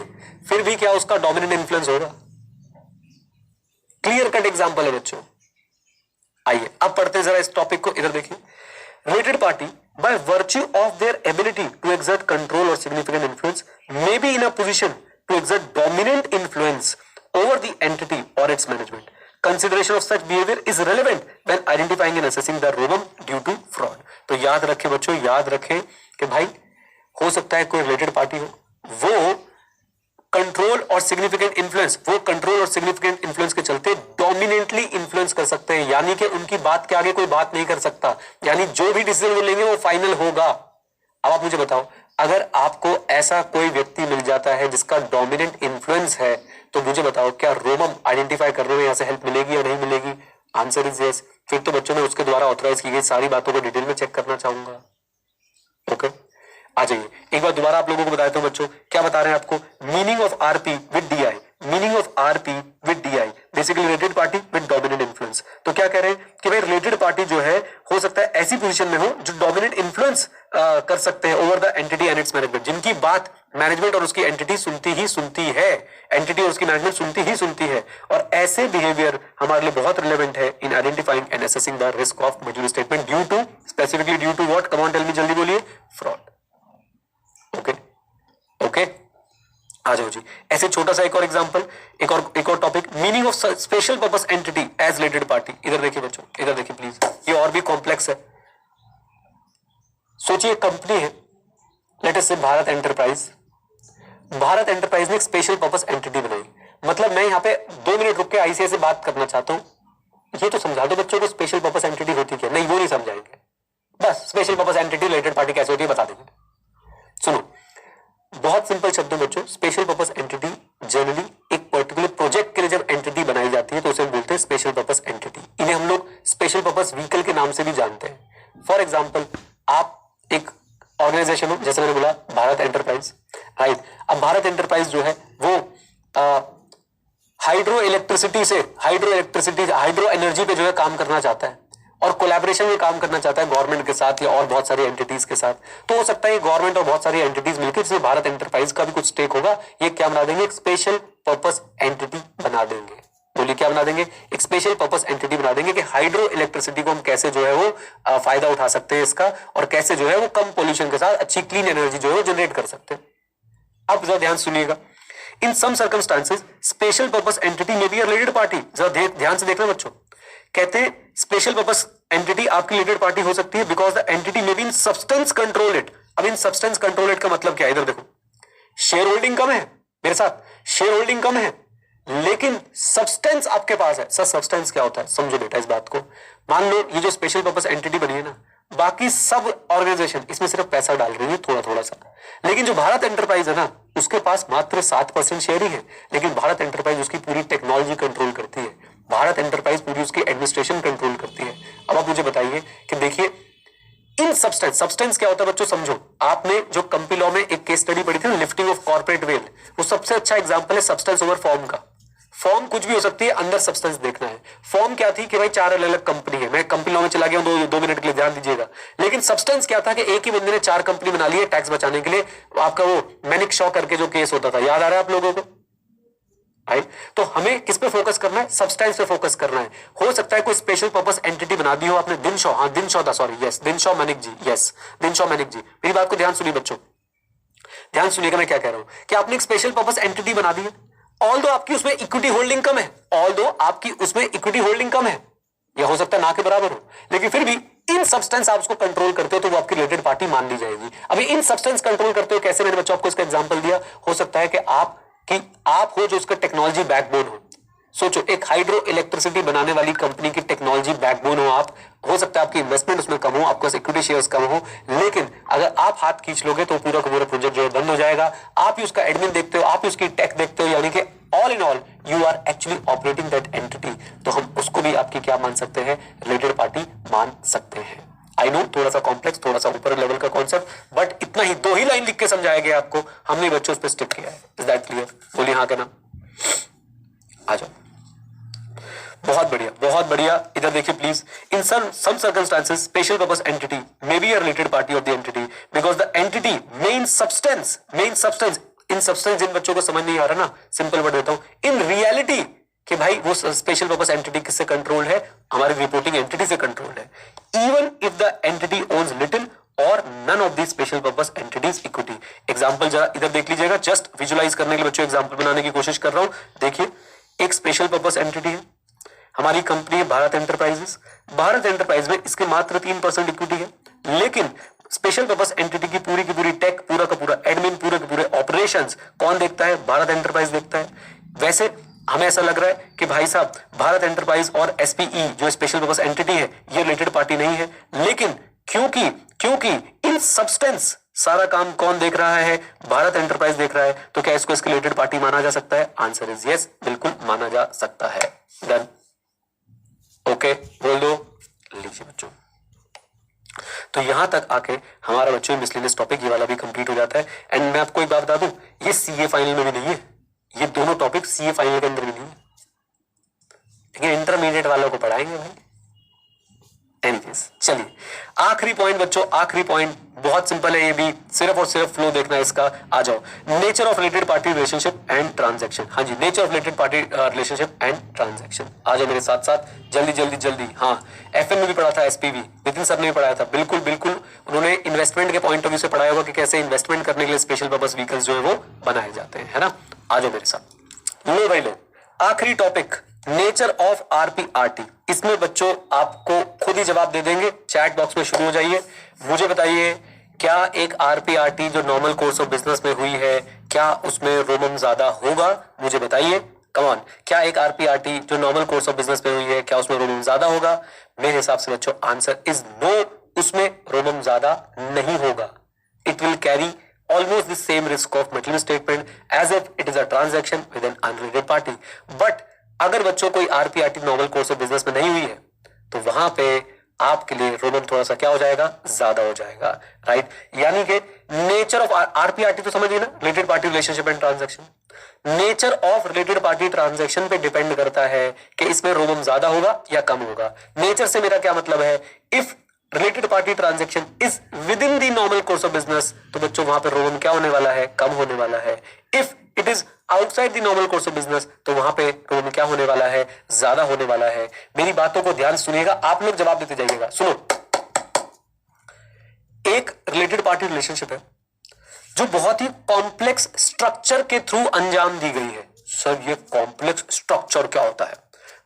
फिर भी क्या उसका डोमिनेंट इन्फ्लुएंस होगा? क्लियर कट एग्जांपल है बच्चों। आइए अब पढ़ते हैं जरा इस टॉपिक को, इधर देखिए। Related party by virtue of their ability to exert control और significant influence may be in a position to exert dominant influence over the entity or its management. Consideration of such behavior is relevant when identifying and assessing the robum due to fraud। तो याद रखें बच्चों, याद रखें कि भाई हो सकता है कोई रिलेटेड पार्टी हो, वो कंट्रोल और सिग्निफिकेंट इन्फ्लुएंस, वो कंट्रोल और सिग्निफिकेंट इन्फ्लुएंस के चलते डोमिनेंटली इन्फ्लुएंस कर सकते हैं, यानी कि उनकी बात के आगे कोई बात नहीं कर सकता, यानी जो भी डिसीजन वो लेंगे वो फाइनल होगा। अब आप मुझे बताओ, अगर आपको ऐसा कोई व्यक्ति मिल जाता है जिसका डोमिनेंट इन्फ्लुएंस है, तो मुझे बताओ क्या रोमम आइडेंटिफाई करने में यहां से हेल्प मिलेगी या नहीं मिलेगी? Answer is yes. फिर तो बच्चों में उसके द्वारा ऑथराइज की गई सारी बातों को डिटेल में चेक करना चाहूंगा। ओके, आ जाइए एक बार दोबारा आप लोगों को बता देता हूं बच्चों, क्या बता रहे हैं आपको? Meaning of RP with DI, meaning of RP with DI basically related party with dominant influence. तो क्या कह रहे हैं कि भाई रिलेटेड पार्टी जो है हो सकता है ऐसी पोजीशन में हो जो डोमिनेंट इन्फ्लुएंस कर सकते हैं over the entity and it's management, जिनकी बात मैनेजमेंट और उसकी एंटिटी सुनती ही सुनती है, एंटिटी और उसकी मैनेजमेंट सुनती ही सुनती है। और ऐसे बिहेवियर हमारे लिए बहुत रिलेवेंट है in identifying and assessing the risk of material statement due to, specifically due to what? Come on tell me, जल्दी बोलिए। फ्रॉड। ओके ओके, आ जाओ जी। ऐसे छोटा सा एक और एग्जांपल, एक और topic, meaning of special purpose entity as related party. इधर देखिए बच्चों, इधर देखिए प्लीज, ये और भी कॉम्प्लेक्स है। सोचिए कंपनी है, लेट अस से भारत एंटरप्राइज। भारत एंटरप्राइज ने एक स्पेशल पर्पस एंटिटी बनाई, मतलब मैं यहाँ पे 2 मिनट रुक के आईसीआई से बात करना चाहता हूं, ये तो समझा दो बच्चों को स्पेशल पर्पस एंटिटी होती क्या? नहीं, वो नहीं समझाएंगे, बस special purpose entity related party कैसे होती है बता देंगे। सुनो, बहुत सिंपल शब्दों बच्चों, स्पेशल पर्पस एंटिटी जनरली एक पर्टिकुलर प्रोजेक्ट के लिए जब एंटिटी बनाई जाती है तो उसे बोलते हैं स्पेशल पर्पस एंटिटी। इन्हें हम लोग स्पेशल पर्पस व्हीकल के नाम से भी जानते हैं। फॉर एग्जांपल, आप एक ऑर्गेनाइजेशन हो, जैसे मैंने बोला भारत एंटरप्राइज, राइट। अब भारत एंटरप्राइज जो है वो हाइड्रो एनर्जी पे जो है काम करना चाहता है और कोलैबोरेशन में काम करना चाहता है गवर्नमेंट के साथ या और बहुत सारी एंटिटीज के साथ, तो हो सकता है गवर्नमेंट और बहुत सारी एंटिटीज मिलकर, जिसमें भारत एंटरप्राइज का भी कुछ स्टेक होगा, ये क्या बना देंगे, एक स्पेशल पर्पस एंटिटी बना देंगे। बोलिए क्या बना देंगे, एक स्पेशल पर्पस एंटिटी बना देंगे कि हाइड्रो इलेक्ट्रिसिटी को हम कैसे जो है वो फायदा उठा सकते हैं इसका, और कैसे जो है वो कम पोल्यूशन के साथ अच्छी क्लीन एनर्जी जो है वो जनरेट कर सकते हैं। अब जरा ध्यान सुनिएगा, in some circumstances special purpose entity may be a related party. जरा ध्यान से देखना बच्चों, कहते हैं स्पेशल पर्पस एंटिटी आपकी रिलेटेड पार्टी हो सकती है because the entity may be in substance control it. अब इन सब्सटेंस कंट्रोल इट का मतलब क्या है, इधर देखो, शेयर होल्डिंग कम है मेरे साथ, शेयर होल्डिंग कम है लेकिन सब्सटेंस आपके पास है। सर सब्सटेंस क्या होता है, समझो बेटा इस बात को। मान लो ये जो स्पेशल पर्पस एंटिटी बनी है ना, बाकी सब ऑर्गेनाइजेशन इसमें सिर्फ पैसा डाल रही है थोड़ा थोड़ा सा, लेकिन जो भारत एंटरप्राइज है ना, उसके पास मात्र 7% शेयर ही है, लेकिन भारत एंटरप्राइज उसकी पूरी टेक्नोलॉजी कंट्रोल करती है, भारत एंटरप्राइज पूरी उसकी एडमिनिस्ट्रेशन कंट्रोल करती है। अब आप मुझे बताइए कि देखिए इन सब्सटेंस क्या होता है बच्चों, समझो। आपने जो कंपनी लॉ में एक केस स्टडी पढ़ी थी ना, लिफ्टिंग ऑफ कॉर्पोरेट वेल, वो सबसे अच्छा एग्जांपल है सब्सटेंस ओवर फॉर्म का। फॉर्म कुछ भी हो सकती है, अंदर सब्सटेंस देखना है। फॉर्म क्या थी कि भाई 4 अलग अलग कंपनी है, मैं कंपनी लॉ में चला गया हूं, दो मिनट के लिए ध्यान दीजिएगा। लेकिन सब्सटेंस क्या था कि एक ही बंदे ने 4 कंपनी बना ली है टैक्स बचाने के लिए। आपका वो मैनिक शॉ करके जो केस होता था, याद आ रहा है आप लोगों को? तो हमें किस पे फोकस करना है, सब्सटेंस पे फोकस करना है। हो सकता है कोई स्पेशल पर्पस एंटिटी बना दी हो आपने, दिनशॉ, हाँ दिनशॉ था, सॉरी, यस दिनशॉ मैनिक जी, यस दिनशॉ मैनिक जी। मेरी बात को ध्यान सुनिए बच्चों, ध्यान सुनिएगा मैं क्या कह रहा हूं, कि आपने एक स्पेशल पर्पस एंटिटी बना दी है, ऑल्दो आपकी उसमें इक्विटी होल्डिंग कम है, ऑल्दो आपकी उसमें इक्विटी होल्डिंग कम है, या हो सकता है ना के बराबर हो, लेकिन फिर भी इन सब्सटेंस आप उसको कंट्रोल करते हो तो वो आपकी रिलेटेड पार्टी मान ली जाएगी। अभी इन सब्सटेंस कंट्रोल करते हो कैसे, मैंने बच्चों आपको इसका एग्जांपल दिया। हो सकता है कि आप हो जो उसका टेक्नोलॉजी बैकबोन हो। सोचो एक हाइड्रो इलेक्ट्रिसिटी बनाने वाली कंपनी की टेक्नोलॉजी बैकबोन हो आप, हो सकता है आपकी इन्वेस्टमेंट उसमें कम हो, आपके इक्विटी शेयर्स कम हो, लेकिन अगर आप हाथ खींच लोगे तो पूरा का पूरा प्रोजेक्ट जो है बंद हो जाएगा। आप ही उसका एडमिन देखते हो, आप ही उसकी टेक देखते हो, यानी कि all in all you are actually operating that entity, तो हम उसको भी आपकी क्या मान सकते हैं, रिलेटेड पार्टी मान सकते हैं। आई नो थोड़ा सा कॉम्प्लेक्स, थोड़ा सा ऊपर लेवल का कॉन्सेप्ट, बट इतना ही 2 ही लाइन लिख के समझाया गया आपको, हमने बच्चों उस पर स्टिक किया है। Is that clear? बोलिए हाँ कहना, आ जाओ। बहुत बढ़िया, बहुत बढ़िया। इधर देखिए please, in some circumstances special purpose entity may be a related party of the entity because the entity may substance in substance जिन बच्चों को समझ नहीं आ रहा ना, सिंपल वर्ड देता हूं, इन रियलिटी कि भाई वो स्पेशल पर्पस एंटिटी किससे कंट्रोल है, हमारी रिपोर्टिंग एंटिटी से कंट्रोल है। Even if the entity owns little or none of the special purpose entities equity. Example जरा इधर देख लीजिएगा, जस्ट विजुअलाइज करने के लिए बच्चों एग्जांपल बनाने की कोशिश कर रहा हूं। देखिए एक स्पेशल पर्पस एंटिटी है, हमारी कंपनी है भारत एंटरप्राइजेस। भारत एंटरप्राइज में इसके मात्र 3% इक्विटी है, लेकिन स्पेशल पर्पस एंटिटी की पूरी टेक, पूरा का पूरा एडमिन, पूरे के पूरे ऑपरेशंस कौन देखता है, भारत एंटरप्राइज देखता है। वैसे हमें ऐसा लग रहा है कि भाई साहब भारत एंटरप्राइज और एसपीई जो स्पेशल पर्पस एंटिटी है ये रिलेटेड पार्टी नहीं है, लेकिन क्योंकि इन सब्सटेंस सारा काम कौन देख रहा है, भारत एंटरप्राइज देख रहा है, तो क्या इसको इसके रिलेटेड पार्टी माना जा सकता है? आंसर इज यस, बिल्कुल माना जा सकता है। डन, ओके बोल दो। लीजिए बच्चों, तो यहां तक आके हमारा बच्चों मिसलेनियस टॉपिक ये वाला भी कंप्लीट हो जाता है। एंड मैं आपको एक बात बता दूं, ये सीए फाइनल में भी नहीं है, ये दोनों टॉपिक सीए फाइनल के अंदर भी नहीं है, लेकिन इंटरमीडिएट वालों को पढ़ाएंगे भाई। एनीवेज चलिए आखिरी पॉइंट बच्चों, आखिरी पॉइंट बहुत सिंपल है, ये भी सिर्फ और सिर्फ फ्लो देखना है इसका। आ जाओ, nature of related party relationship and transaction. हाँ जी, nature of related party relationship and transaction. आ जाओ मेरे साथ साथ, जल्दी जल्दी जल्दी। हाँ, एफएम में भी पढ़ा था, एसपीवी नितिन सर ने भी पढ़ाया था, बिल्कुल बिल्कुल उन्होंने इन्वेस्टमेंट के पॉइंट ऑफ व्यू से पढ़ाया होगा कि कैसे इन्वेस्टमेंट करने के लिए स्पेशल पर्पस व्हीकल्स जो है वो बनाए जाते हैं, है ना। आ जाओ मेरे साथ, लो भाई लो। आखिरी टॉपिक नेचर ऑफ आरपीआरटी। इसमें बच्चों आपको खुद ही जवाब दे देंगे, चैट बॉक्स में शुरू हो जाइए। मुझे बताइए क्या एक आरपीआरटी जो नॉर्मल कोर्स ऑफ बिजनेस में हुई है, क्या उसमें रोमम ज्यादा होगा? मुझे बताइए, कम ऑन, क्या एक आरपीआरटी जो नॉर्मल कोर्स ऑफ बिजनेस में हुई है, क्या उसमें रोमम ज्यादा होगा? मेरे हिसाब से बच्चों आंसर इज नो, उसमें रोमम ज्यादा नहीं होगा। It will carry almost the same risk of material statement as if it is a transaction with an unrelated party. But अगर बच्चों कोई आरपीआरटी नॉर्मल कोर्स ऑफ बिजनेस में नहीं हुई है तो वहां पे आपके लिए रोमन थोड़ा सा क्या हो जाएगा, ज्यादा हो जाएगा, राइट। यानी कि नेचर ऑफ आरपीआरटी तो समझिए ना, related party relationship and transaction, nature of related party transaction पे डिपेंड करता है कि इसमें रोमन ज्यादा होगा या कम होगा। नेचर से मेरा क्या मतलब है, if related party transaction is with in the normal course of business, तो बच्चों वहां पर रोमन क्या होने वाला है, कम होने वाला है। If it is outside the normal course of business, तो वहां पे रोमन क्या होने वाला है, ज्यादा होने वाला है। मेरी बातों को ध्यान सुनिएगा, आप लोग जवाब देते जाइएगा। सुनो, एक रिलेटेड पार्टी रिलेशनशिप है जो बहुत ही कॉम्प्लेक्स स्ट्रक्चर के थ्रू अंजाम दी गई है। सर ये कॉम्प्लेक्स स्ट्रक्चर क्या होता है?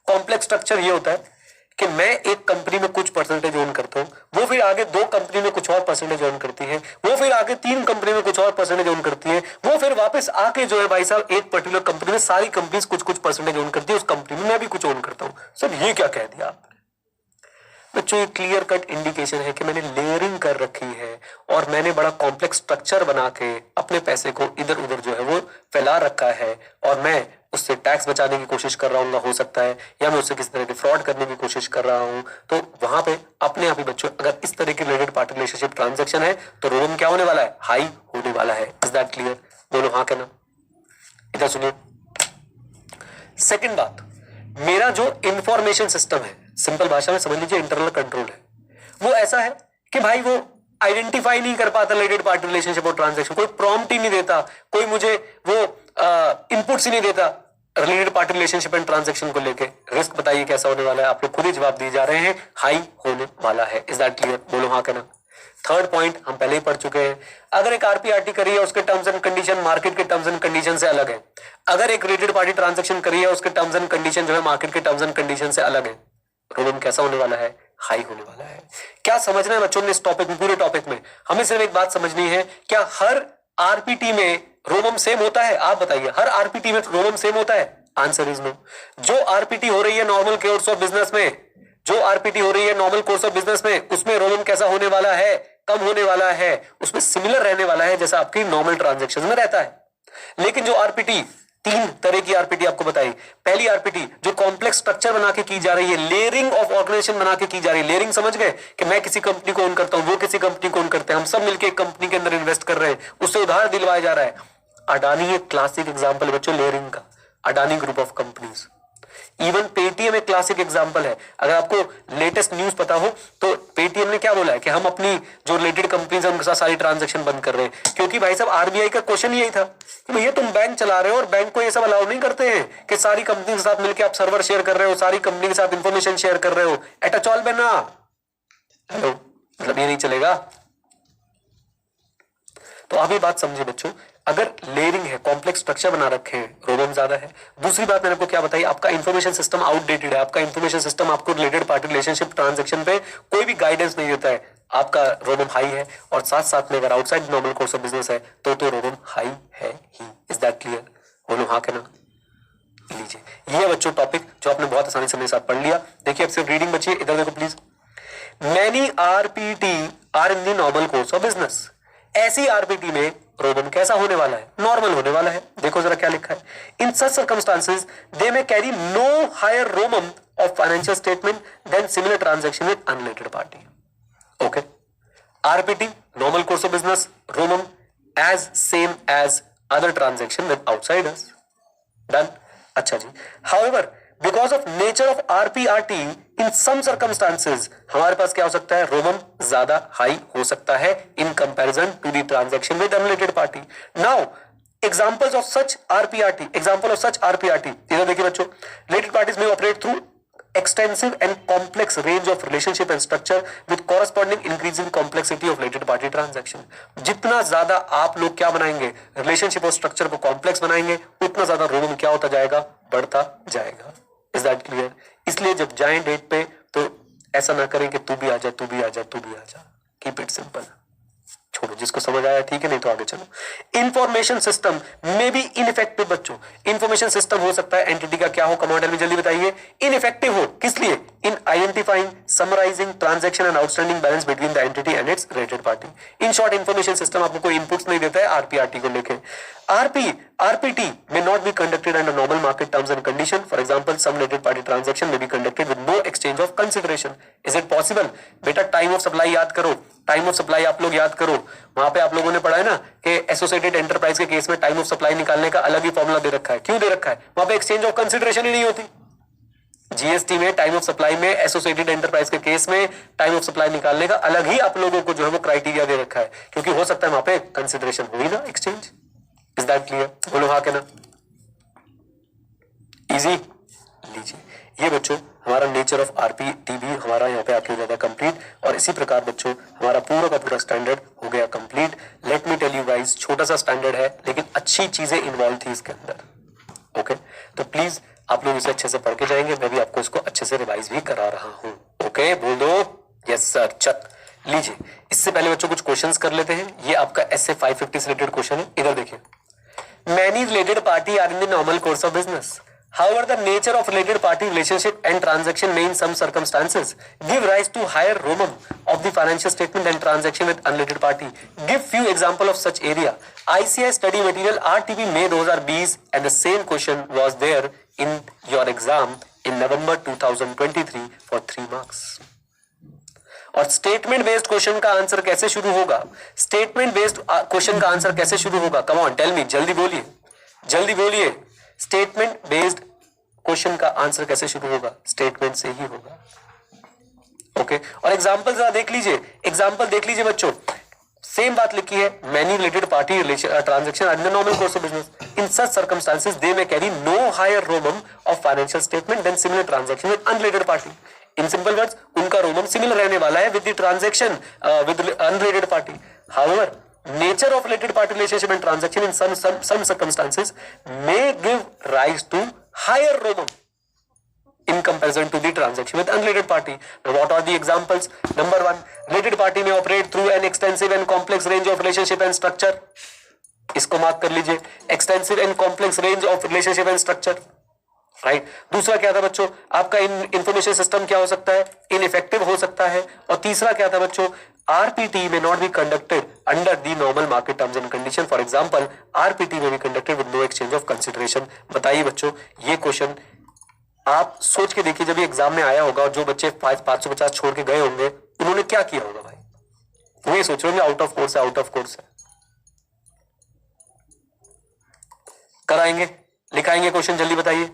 कॉम्प्लेक्स स्ट्रक्चर ये होता है कि मैं एक कंपनी में कुछ परसेंटेज ओन करता हूं, वो फिर आगे 2 कंपनी में कुछ और परसेंटेज ओन करती है, वो फिर आगे 3 कंपनी में कुछ और परसेंटेज ओन करती है, वो फिर वापस आके जो है भाई साहब एक पर्टिकुलर कंपनी में सारी कंपनीज कुछ कुछ परसेंटेज ओन करती है, उस कंपनी में मैं भी कुछ ओन करता हूं। सर ये क्या कह दिया आपने? बच्चों ये क्लियर कट इंडिकेशन है कि मैंने लेयरिंग कर रखी है और मैंने बड़ा कॉम्प्लेक्स स्ट्रक्चर बना के अपने पैसे को इधर उधर जो है वो फैला रखा है, और मैं उससे टैक्स बचाने की कोशिश कर रहा हूँ, हो सकता है, या मैं उससे किसी तरह की फ्रॉड करने की कोशिश कर रहा हूं। तो वहां पे अपने आप ही बच्चों अगर इस तरह की रिलेटेड पार्टी रिलेशनशिप ट्रांजैक्शन है तो रोम क्या होने वाला है, हाई होने वाला है। Is that clear? बोलो हाँ कहना। इधर सुनिए, सेकेंड बात, मेरा जो इंफॉर्मेशन सिस्टम है, सिंपल भाषा में समझ लीजिए इंटरनल कंट्रोल है, वो ऐसा है कि भाई वो आइडेंटिफाई नहीं कर पाता रिलेटेड पार्टी रिलेशनशिप और ट्रांजैक्शन, कोई प्रॉम्प्ट ही नहीं देता, कोई मुझे वो इनपुट्स ही नहीं देता related party relationship and transaction को लेके। रिस्क बताइए कैसा होने वाला है, आप लोग खुद ही जवाब दिए जा रहे हैं, हाई होने वाला है। Is that clear? बोलो हाँ कहना। थर्ड पॉइंट हम पहले ही पढ़ चुके हैं, अगर एक आरपीआरटी करी है उसके टर्म्स एंड कंडीशन मार्केट के टर्म्स एंड कंडीशन से अलग है, अगर एक रिलेटेड पार्टी ट्रांजैक्शन करी है उसके टर्म्स एंड कंडीशन जो है मार्केट के टर्म्स एंड कंडीशन से अलग है, रोम कैसा होने वाला है, हाई होने वाला है। क्या समझना है बच्चों ने इस टॉपिक में, पूरे टॉपिक में हमें सिर्फ एक बात समझनी है, क्या हर आरपीटी में रोमम सेम होता है? आप बताइए, हर आरपीटी में रोमम सेम होता है? Answer is no. जो आरपीटी हो रही है नॉर्मल कोर्स ऑफ बिजनेस में, जो आरपीटी हो रही है नॉर्मल कोर्स ऑफ बिजनेस में, उसमें रोमम कैसा होने वाला है, कम होने वाला है, उसमें सिमिलर रहने वाला है जैसा आपकी नॉर्मल ट्रांजैक्शन में रहता है। लेकिन जो आरपीटी, 3 तरह की आरपीटी आपको बताई, पहली आरपीटी जो कॉम्प्लेक्स स्ट्रक्चर बना के की जा रही है, लेयरिंग ऑफ ऑर्गेनाइजेशन बना के की जा रही है। लेयरिंग समझ गए कि मैं किसी कंपनी को ओन करता हूं, वो किसी कंपनी को ओन करते हैं, हम सब मिलकर एक कंपनी के अंदर इन्वेस्ट कर रहे हैं, उससे उधार दिलवाया जा रहा है। अडानी एक क्लासिक एग्जांपल बच्चों लेयरिंग का, Adani group of companies. Even Paytm एक क्लासिक एग्जांपल है। अगर आपको लेटेस्ट न्यूज पता हो तो पेटीएम ने क्या बोला है कि हम अपनी जो रिलेटेड कंपनीज है उनके साथ सारी ट्रांजैक्शन बंद कर रहे हैं, क्योंकि भाई साहब आरबीआई का क्वेश्चन यही था कि भैया तुम बैंक चला रहे हो और बैंक को ये सब अलाउ नहीं करते हैं कि सारी कंपनी के साथ मिलकर आप सर्वर शेयर कर रहे हो, सारी कंपनी के साथ इंफॉर्मेशन शेयर कर रहे हो एट अ चॉल ना। हेलो, मतलब ये नहीं चलेगा। तो आप ये बात समझे बच्चों, अगर लेयरिंग है, कॉम्प्लेक्स स्ट्रक्चर बना रखे हैं, रोमम ज्यादा है। दूसरी बात मैंने आपको क्या बताई, आपका इंफॉर्मेशन सिस्टम आउटडेटेड है, आपका इंफॉर्मेशन सिस्टम आपको रिलेटेड पार्टी रिलेशनशिप ट्रांजैक्शन पे कोई भी गाइडेंस नहीं देता है, आपका रोमम हाई है। और साथ साथ में अगर outside normal course of business है तो रोमम हाई है ही। Is that clear? बोलो हाँ कहना। लीजिए, ये बच्चों टॉपिक जो आपने बहुत आसानी से मेरे साथ पढ़ लिया। देखिए अब सिर्फ रीडिंग बची है, इधर देखो please. Many RPT are in the normal course of business, ऐसी आरपीटी में रोमम कैसा होने वाला है, नॉर्मल होने वाला है। देखो जरा क्या लिखा है, इन such circumstances they may carry no higher ROMM of financial statement than similar transaction with unrelated party. Okay, RPT normal course of business, ROMM as same as other transaction with outsiders. Done. अच्छा जी, however because of nature of RPRT in some circumstances हमारे पास क्या हो सकता है, रोमम ज्यादा high हो सकता है in comparison to the transaction with unrelated party. Now examples of such RPRT, example of such RPRT, इधर देखिए बच्चों, related parties may operate through extensive and complex range of relationship and structure with corresponding increasing complexity of related party transaction। जितना ज्यादा आप लोग क्या बनाएंगे, relationship और स्ट्रक्चर को कॉम्प्लेक्स बनाएंगे, उतना ज्यादा रोमम क्या होता जाएगा, बढ़ता जाएगा। Is that clear? इसलिए जब जाएं डेट पे तो ऐसा ना करें कि तू भी आ जा, तू भी आ जा, तू भी आ जा। Keep it simple. छोड़ो, जिसको समझ आया ठीक है, नहीं तो आगे चलो। इंफॉर्मेशन सिस्टम में भी इनइफेक्टिव बच्चों, इंफॉर्मेशन सिस्टम हो सकता है एंटिटी का क्या हो, कमांड में जल्दी बताइए। इनइफेक्टिव हो किस लिए? In identifying, summarising transaction and outstanding balance between the entity and its related party. In short information system आपको कोई इनपुट्स नहीं देता है आरपीआरटी को लेके। RPT may not be conducted under normal market terms and condition. For example, some related party transaction may be conducted with no exchange of consideration. Is it possible? बेटा time of supply याद करो, time of supply आप लोग याद करो। वहां पे आप लोगों ने पढ़ा है ना कि एसोसिएटेड एंटरप्राइज के केस में टाइम ऑफ सप्लाई निकालने का अलग ही फॉर्मूला दे रखा है। क्यों दे रखा है? वहां पे एक्सचेंज ऑफ कंसिडरेशन ही नहीं होती। जीएसटी में टाइम ऑफ सप्लाई में, एसोसिएटेड एंटरप्राइज के केस में टाइम ऑफ सप्लाई निकालने का अलग ही आप लोगों को जो है वो क्राइटेरिया दे रखा है, क्योंकि हो सकता है वहां पे कंसिडरेशन हुई ना, एक्सचेंज। Is that clear? बोलो हाँ के ना। इजी लीजिए, ये बच्चों हमारा नेचर ऑफ आरपीटी भी हमारा यहाँ पे आके हो जाता है कंप्लीट। और इसी प्रकार बच्चों हमारा पूरा का पूरा स्टैंडर्ड हो गया complete. Let me tell you guys, छोटा सा स्टैंडर्ड है लेकिन अच्छी चीजें इन्वॉल्व थी इसके अंदर। ओके, तो प्लीज आप लोग इसे अच्छे से पढ़ के जाएंगे, मैं भी आपको इसको अच्छे से रिवाइज भी करा रहा हूँ। ओके बोल दो यस सर। चक लीजिए, इससे पहले बच्चों कुछ क्वेश्चंस कर लेते हैं। ये आपका एसए 550 से रिलेटेड क्वेश्चन है, इधर देखिए। Many related party are in the normal course of business. However, the nature of related party relationship and transaction may in some circumstances give rise to higher ROMM of the financial statement and transaction with unrelated party. Give few example of such area. ICI study material RTP May 2020 and the same question was there in your exam in November 2023 for 3 marks. और statement based question का answer कैसे शुरू होगा? Statement based question का answer कैसे शुरू होगा? कम on tell me, जल्दी बोलिए, जल्दी बोलिए। स्टेटमेंट बेस्ड क्वेश्चन का आंसर कैसे शुरू होगा? स्टेटमेंट से ही होगा। ओके, और एग्जांपल जरा देख लीजिए, एग्जांपल देख लीजिए बच्चों। सेम बात लिखी है, many related party transaction in the normal course of business. In such circumstances they may carry no higher ROMM of financial statement than similar transaction with unrelated party. In simple words, उनका ROMM similar रहने वाला है with the transaction with unrelated party. However, nature of related party relationship and transaction in some circumstances may give rise to higher ROMM in comparison to the transaction with unrelated party. Now, what are the examples? Number 1, related party may operate through an extensive and complex range of relationship and structure. इसको mark कर लीजिए, extensive and complex range of relationship and structure. Right. दूसरा क्या था बच्चों आपका? Information system क्या हो सकता है? इनइफेक्टिव हो सकता है। और तीसरा क्या था बच्चों? RPT may not be conducted under the normal market terms and condition. For example, RPT may be conducted with no exchange of consideration. बताइए बच्चों, ये क्वेश्चन आप सोच के देखिए, जब एग्जाम में आया होगा और जो बच्चे 550 छोड़ के गए होंगे उन्होंने क्या किया होगा भाई? वो ये सोच रहे होंगे आउट ऑफ कोर्स है, आउट ऑफ कोर्स है। कराएंगे, लिखाएंगे क्वेश्चन, जल्दी बताइए।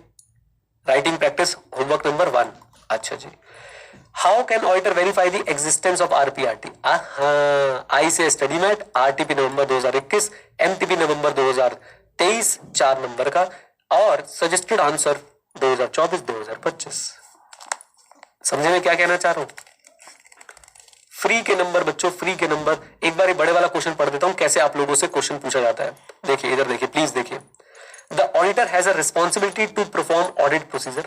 Writing practice homework number 1। अच्छा जी, how can auditor verify the existence of RPRT? I say study mat, RTP November 2021, MTP November 2023 4 number का, और सजेस्टेड आंसर 2024-2025। समझे मैं क्या कहना चाह रहा हूं? फ्री के नंबर बच्चों, फ्री के नंबर। एक बार ये बड़े वाला क्वेश्चन पढ़ देता हूं, कैसे आप लोगों से क्वेश्चन पूछा जाता है। देखिए इधर देखिए, प्लीज देखिए। The auditor has a responsibility to perform audit procedure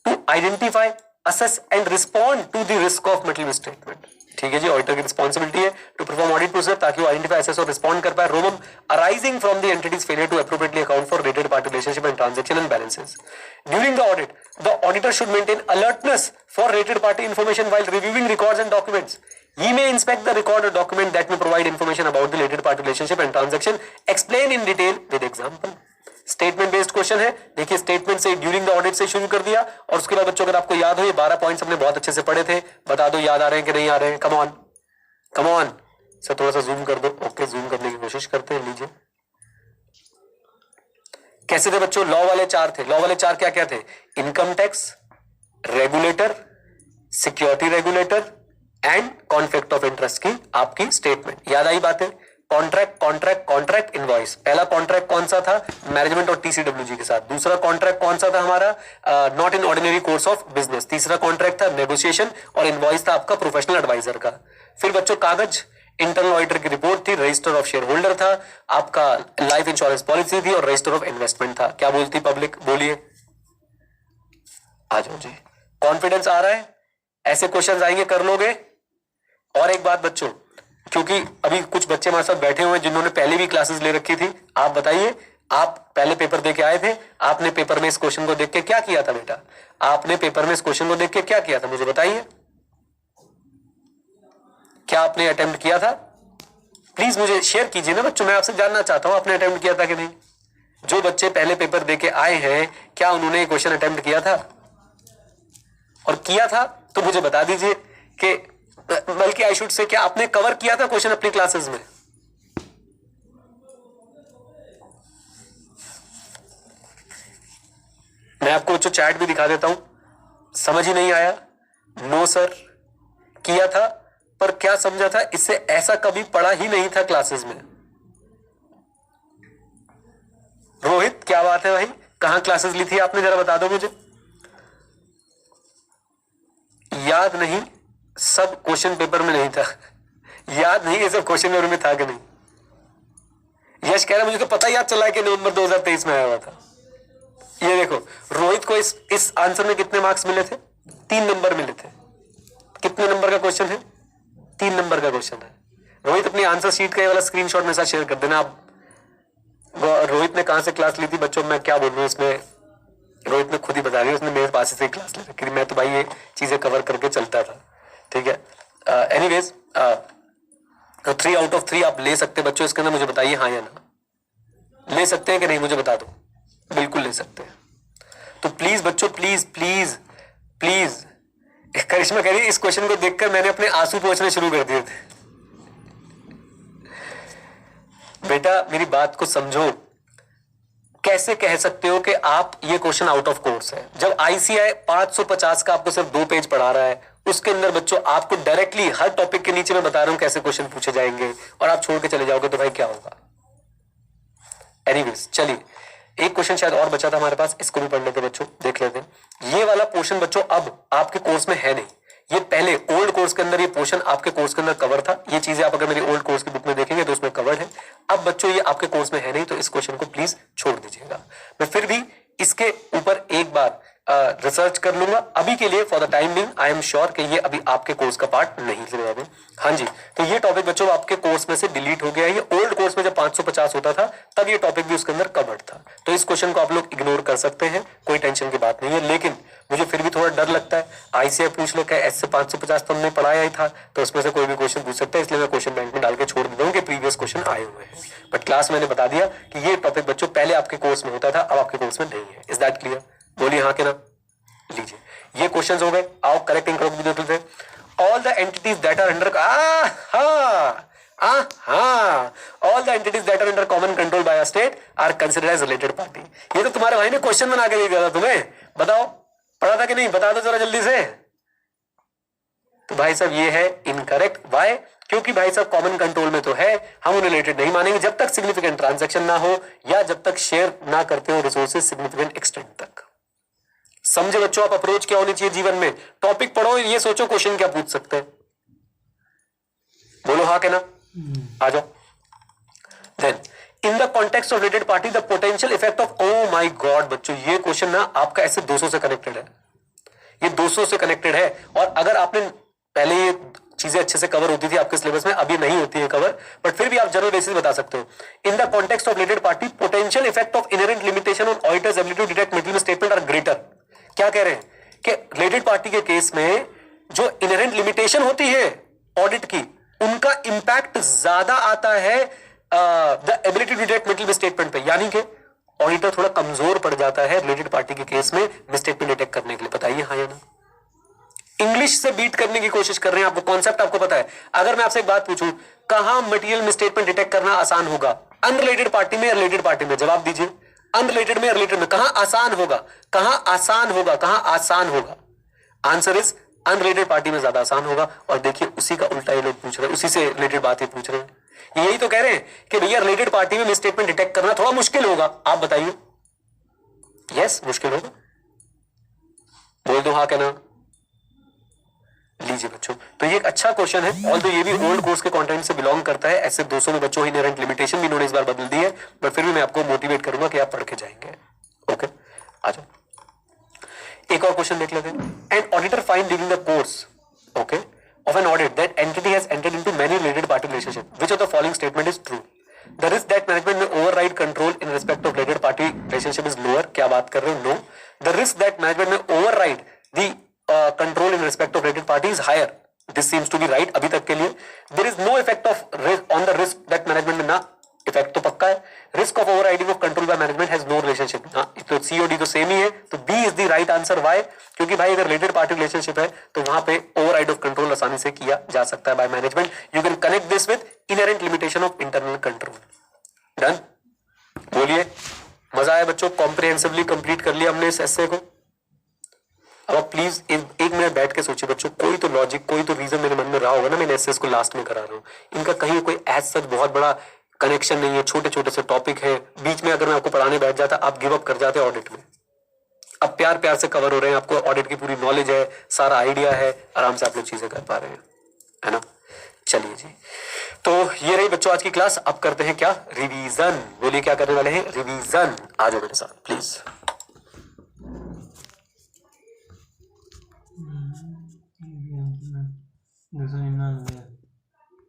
to identify, assess and respond to the risk of material misstatement. ठीक है जी, ऑडिटर की रिस्पॉन्सिबिलिटी है टू परफॉर्म ऑडिट प्रोसीजर ताकि वो आइडेंटिफाई, असेस और रिस्पॉन्ड कर पाए ROMM arising from the entity's failure to appropriately account for related party relationship and transaction and balances. During the audit, the auditor should maintain alertness for related party information while reviewing records and documents. He may inspect the record or document that may provide information about the related party relationship and transaction. Explain in detail with example. Statement based question है। देखिए statement से during the audit से शुरू कर दिया, और उसके बाद बच्चों अगर आपको याद हो, ये 12 पॉइंट्स हमने बहुत अच्छे से पढ़े थे। बता दो याद आ रहे हैं कि नहीं आ रहे हैं? Come on, come on sir, थोड़ा सा जूम कर दो। ओके, जूम करने की कोशिश करते हैं। लीजिए, कैसे थे बच्चों? लॉ वाले 4 थे। लॉ वाले 4 क्या क्या थे? Income tax, regulator, security regulator and conflict of interest की आपकी स्टेटमेंट। याद आई बातें? Contract, contract, contract, invoice. पहला कॉन्ट्रैक्ट कौन सा था? मैनेजमेंट और टीसीडब्ल्यूजी के साथ। दूसरा कॉन्ट्रैक्ट कौन सा था हमारा? Not in ordinary course of business. तीसरा कॉन्ट्रैक्ट था नेगोशिएशन, और इनवॉइस था आपका प्रोफेशनल एडवाइजर का। फिर बच्चों कागज, इंटरनल ऑडिटर की रिपोर्ट थी, रजिस्टर ऑफ शेयर होल्डर था, आपका लाइफ इंश्योरेंस पॉलिसी थी, और रजिस्टर ऑफ इन्वेस्टमेंट था। क्या बोलती पब्लिक? बोलिए, आ जाओ जी। कॉन्फिडेंस आ रहा है? ऐसे क्वेश्चन आएंगे, कर लोगे? और एक बात बच्चों, क्योंकि अभी कुछ बच्चे हमारे साथ बैठे हुए हैं जिन्होंने पहले भी क्लासेस ले रखी थी। आप बताइए, आप पहले पेपर दे के आए थे, आपने पेपर में इस क्वेश्चन को देख के क्या किया था बेटा? आपने पेपर में इस क्वेश्चन को देख के क्या किया था, मुझे बताइए। क्या आपने अटेम्प्ट किया था? प्लीज मुझे शेयर कीजिए ना बच्चों, मैं आपसे जानना चाहता हूं आपने अटेम्प्ट किया था कि नहीं। जो बच्चे पहले पेपर दे के आए हैं, क्या उन्होंने क्वेश्चन अटेम्प्ट किया था? और किया था तो मुझे बता दीजिए कि, बल्कि आई शुड से, क्या आपने कवर किया था क्वेश्चन अपनी क्लासेस में? मैं आपको बच्चों चैट भी दिखा देता हूं। समझ ही नहीं आया? No sir. किया था, पर क्या समझा था, इससे ऐसा कभी पढ़ा ही नहीं था क्लासेस में। रोहित, क्या बात है भाई, कहां क्लासेस ली थी आपने, जरा बता दो मुझे। याद नहीं, सब क्वेश्चन पेपर में नहीं था। याद नहीं, ये सब क्वेश्चन पेपर में था कि नहीं? यश कह रहा मुझे तो पता याद चला है कि नवंबर 2023 में आया हुआ था। ये देखो, रोहित को इस आंसर में कितने मार्क्स मिले थे? 3 नंबर मिले थे। कितने नंबर का क्वेश्चन है? 3 नंबर का क्वेश्चन है। रोहित अपनी आंसर शीट का ये वाला स्क्रीनशॉट मेरे साथ शेयर कर देना। आप रोहित ने कहां से क्लास ली थी बच्चों, मैं क्या बोल रहा हूं इसमें, रोहित ने खुद ही बता दिया, उसने मेरे पास से क्लास ले रखी थी। मैं तो भाई ये चीजें कवर करके चलता था, ठीक है। एनीवेज, 3 आउट ऑफ 3 आप ले सकते हैं बच्चों, इसके अंदर मुझे बताइए हाँ या ना। ले सकते हैं कि नहीं, मुझे बता दो। बिल्कुल ले सकते हैं। तो प्लीज बच्चों, प्लीज प्लीज प्लीज, करिश्मा कह रही है इस क्वेश्चन को देखकर मैंने अपने आंसू पोंछने शुरू कर दिए थे। बेटा मेरी बात को समझो, कैसे कह सकते हो कि आप ये क्वेश्चन आउट ऑफ कोर्स है, जब आईसीआई 550 का आपको सिर्फ 2 पेज पढ़ा रहा है, उसके अंदर बच्चों आपको डायरेक्टली हर टॉपिक के नीचे मैं बता रहा हूं कैसे क्वेश्चन पूछे जाएंगे, और आप छोड़ के चले जाओगे तो भाई क्या होगा। एनीवेज चलिए, एक क्वेश्चन शायद और बचा था हमारे पास, इसको भी पढ़ लेते बच्चों, देख लेते हैं। ये वाला पोर्शन बच्चों अब आपके कोर्स में है नहीं, ये पहले ओल्ड कोर्स के अंदर ये पोर्शन आपके कोर्स के अंदर कवर था। ये चीजें आप अगर मेरी ओल्ड कोर्स की बुक में देखेंगे तो उसमें कवर्ड है। अब बच्चों ये आपके कोर्स में है नहीं, तो इस क्वेश्चन को प्लीज छोड़ दीजिएगा। मैं फिर भी इसके ऊपर एक बार रिसर्च कर लूंगा। अभी के लिए for the time being I am sure कि ये अभी आपके कोर्स का पार्ट नहीं है। हाँ जी, तो ये टॉपिक बच्चों आपके कोर्स में से डिलीट हो गया है। ये ओल्ड कोर्स में जब 550 होता था तब ये टॉपिक भी उसके अंदर कवर्ड था, तो इस क्वेश्चन को आप लोग इग्नोर कर सकते हैं, कोई टेंशन की बात नहीं है। लेकिन मुझे फिर भी थोड़ा डर लगता है, आईसीआई पूछ ले, एस से 550 तो हमने पढ़ाया ही था, तो उसमें से कोई भी क्वेश्चन पूछ सकता है, इसलिए मैं क्वेश्चन बैंक में डाल के छोड़ देता हूँ कि प्रीवियस क्वेश्चन आए हुए हैं। बट क्लास मैंने बता दिया कि ये टॉपिक बच्चों पहले आपके कोर्स में होता था, अब आपके कोर्स में नहीं है। Is that clear? बोलिए हाँ के ना। लीजिए, ये क्वेश्चंस हो गए। आओ करेक्टिंग करो भी देते थे। All the entities that are under all the entities that are under common control by a state are considered as related party. ये तो तुम्हारे भाई ने क्वेश्चन बना के दिया था तुम्हें, बताओ पढ़ा था कि नहीं, बता दो जरा जल्दी से। तो भाई साहब ये है इनकरेक्ट। वाई? क्योंकि भाई साहब कॉमन कंट्रोल में तो है, हम उन्हें रिलेटेड नहीं मानेंगे जब तक सिग्निफिकेंट ट्रांजैक्शन ना हो या जब तक शेयर ना करते हो रिसोर्सेज सिग्निफिकेंट एक्सटेंट तक। समझे बच्चों आप अप्रोच क्या होनी चाहिए जीवन में? टॉपिक पढ़ो, ये सोचो क्वेश्चन क्या पूछ सकते हैं। बोलो हाँ के ना, आ जाओ। Then in the context of related party the potential effect of, oh my god बच्चों ये क्वेश्चन ना आपका ऐसे 200 से कनेक्टेड है, ये 200 से कनेक्टेड है। और अगर आपने पहले ये चीजें अच्छे से कवर होती थी आपके सिलेबस में, अभी नहीं होती है कवर, बट फिर भी आप जनरल बेसिस बता सकते हो। In the context of related party potential effect of inherent limitation on auditor's ability to detect middle statement are greater. क्या कह रहे हैं कि रिलेटेड पार्टी के केस में जो इनहेरेंट लिमिटेशन होती है ऑडिट की, उनका इंपैक्ट ज्यादा आता है the ability to detect middle statement पे, यानी कि ऑडिटर थोड़ा कमजोर पड़ जाता है रिलेटेड पार्टी के केस में मिसस्टेटमेंट डिटेक्ट करने के लिए। बताइए हाँ या ना। इंग्लिश से बीट करने की कोशिश कर रहे हैं, आपको कॉन्सेप्ट आपको पता है। अगर मैं आपसे एक बात पूछूं, कहां मटेरियल मिसस्टेटमेंट डिटेक्ट करना आसान होगा, अनरिलेटेड पार्टी में या रिलेटेड पार्टी में? जवाब दीजिए। अनरिलेटेड में या रिलेटेड में? कहां आसान होगा, कहां आसान होगा, कहां आसान होगा? आंसर इज अनरिलेटेड पार्टी में ज्यादा आसान होगा। और देखिए उसी का उल्टा ये लोग पूछ रहे हैं, उसी से रिलेटेड बात ही पूछ रहे हैं। यही तो कह रहे हैं कि भैया रिलेटेड पार्टी में मिसस्टेटमेंट डिटेक्ट करना थोड़ा मुश्किल होगा। आप बताइए। यस मुश्किल होगा, बोल दो हाँ कहना। लीजिए बच्चों, तो ये एक अच्छा क्वेश्चन है, ऑल्दो ये भी ओल्ड कोर्स के कंटेंट से बिलोंग करता है। ऐसे 200 में बच्चों इनहेरेंट लिमिटेशन भी इन्होंने इस बार बदल दी है, बट फिर भी मैं आपको मोटिवेट करूंगा कि आप पढ़ के जाएंगे। ओके आ जाओ, एक और क्वेश्चन देख लेते हैं। An auditor find during the course, okay, of an audit that entity has entered into many related party relationship. Which of the following statement is true? The risk that management may override control in respect of related party relationship is lower. क्या बात कर रहे हो? No. The risk that management may override the control in respect of related party is higher. This seems to be right अभी तक के लिए. There is no effect of risk on the risk that management में ना effect तो पक्का है. Risk of overriding of control by management has no relationship. हाँ, तो सी और डी तो सेम ही है, तो B is the right answer. Why? क्योंकि भाई अगर रिलेटेड पार्टी रिलेशनशिप है तो वहां पे ओवरराइड ऑफ कंट्रोल आसानी से किया जा सकता है by management. You can connect this with inherent limitation of internal control. Done? बोलिए, मजा आया बच्चों? कॉम्प्रिहेंसिवली कंप्लीट कर लिया हमने इस एस्से को. अब आप प्लीज एक मिनट बैठ के सोचिए बच्चों, कोई तो लॉजिक, कोई तो रीजन मेरे मन में रहा होगा ना. मैंने एस्सेस को लास्ट में करा रहा हूँ, इनका कहीं कोई एज सच बहुत बड़ा कनेक्शन नहीं है. छोटे छोटे से टॉपिक है, बीच में अगर मैं आपको पढ़ाने बैठ जाता आप गिव अप कर जाते ऑडिट में. अब प्यार प्यार से कवर हो रहे हैं, आपको ऑडिट की पूरी नॉलेज है, सारा आइडिया है, आराम से आप लोग चीजें कर पा रहे हैं, है ना. चलिए जी, तो ये रही बच्चों आज की क्लास. अब करते हैं क्या? रिवीजन. बोलिए क्या करने वाले हैं? रिवीजन. आ जाओ मेरे साथ प्लीज. जैसे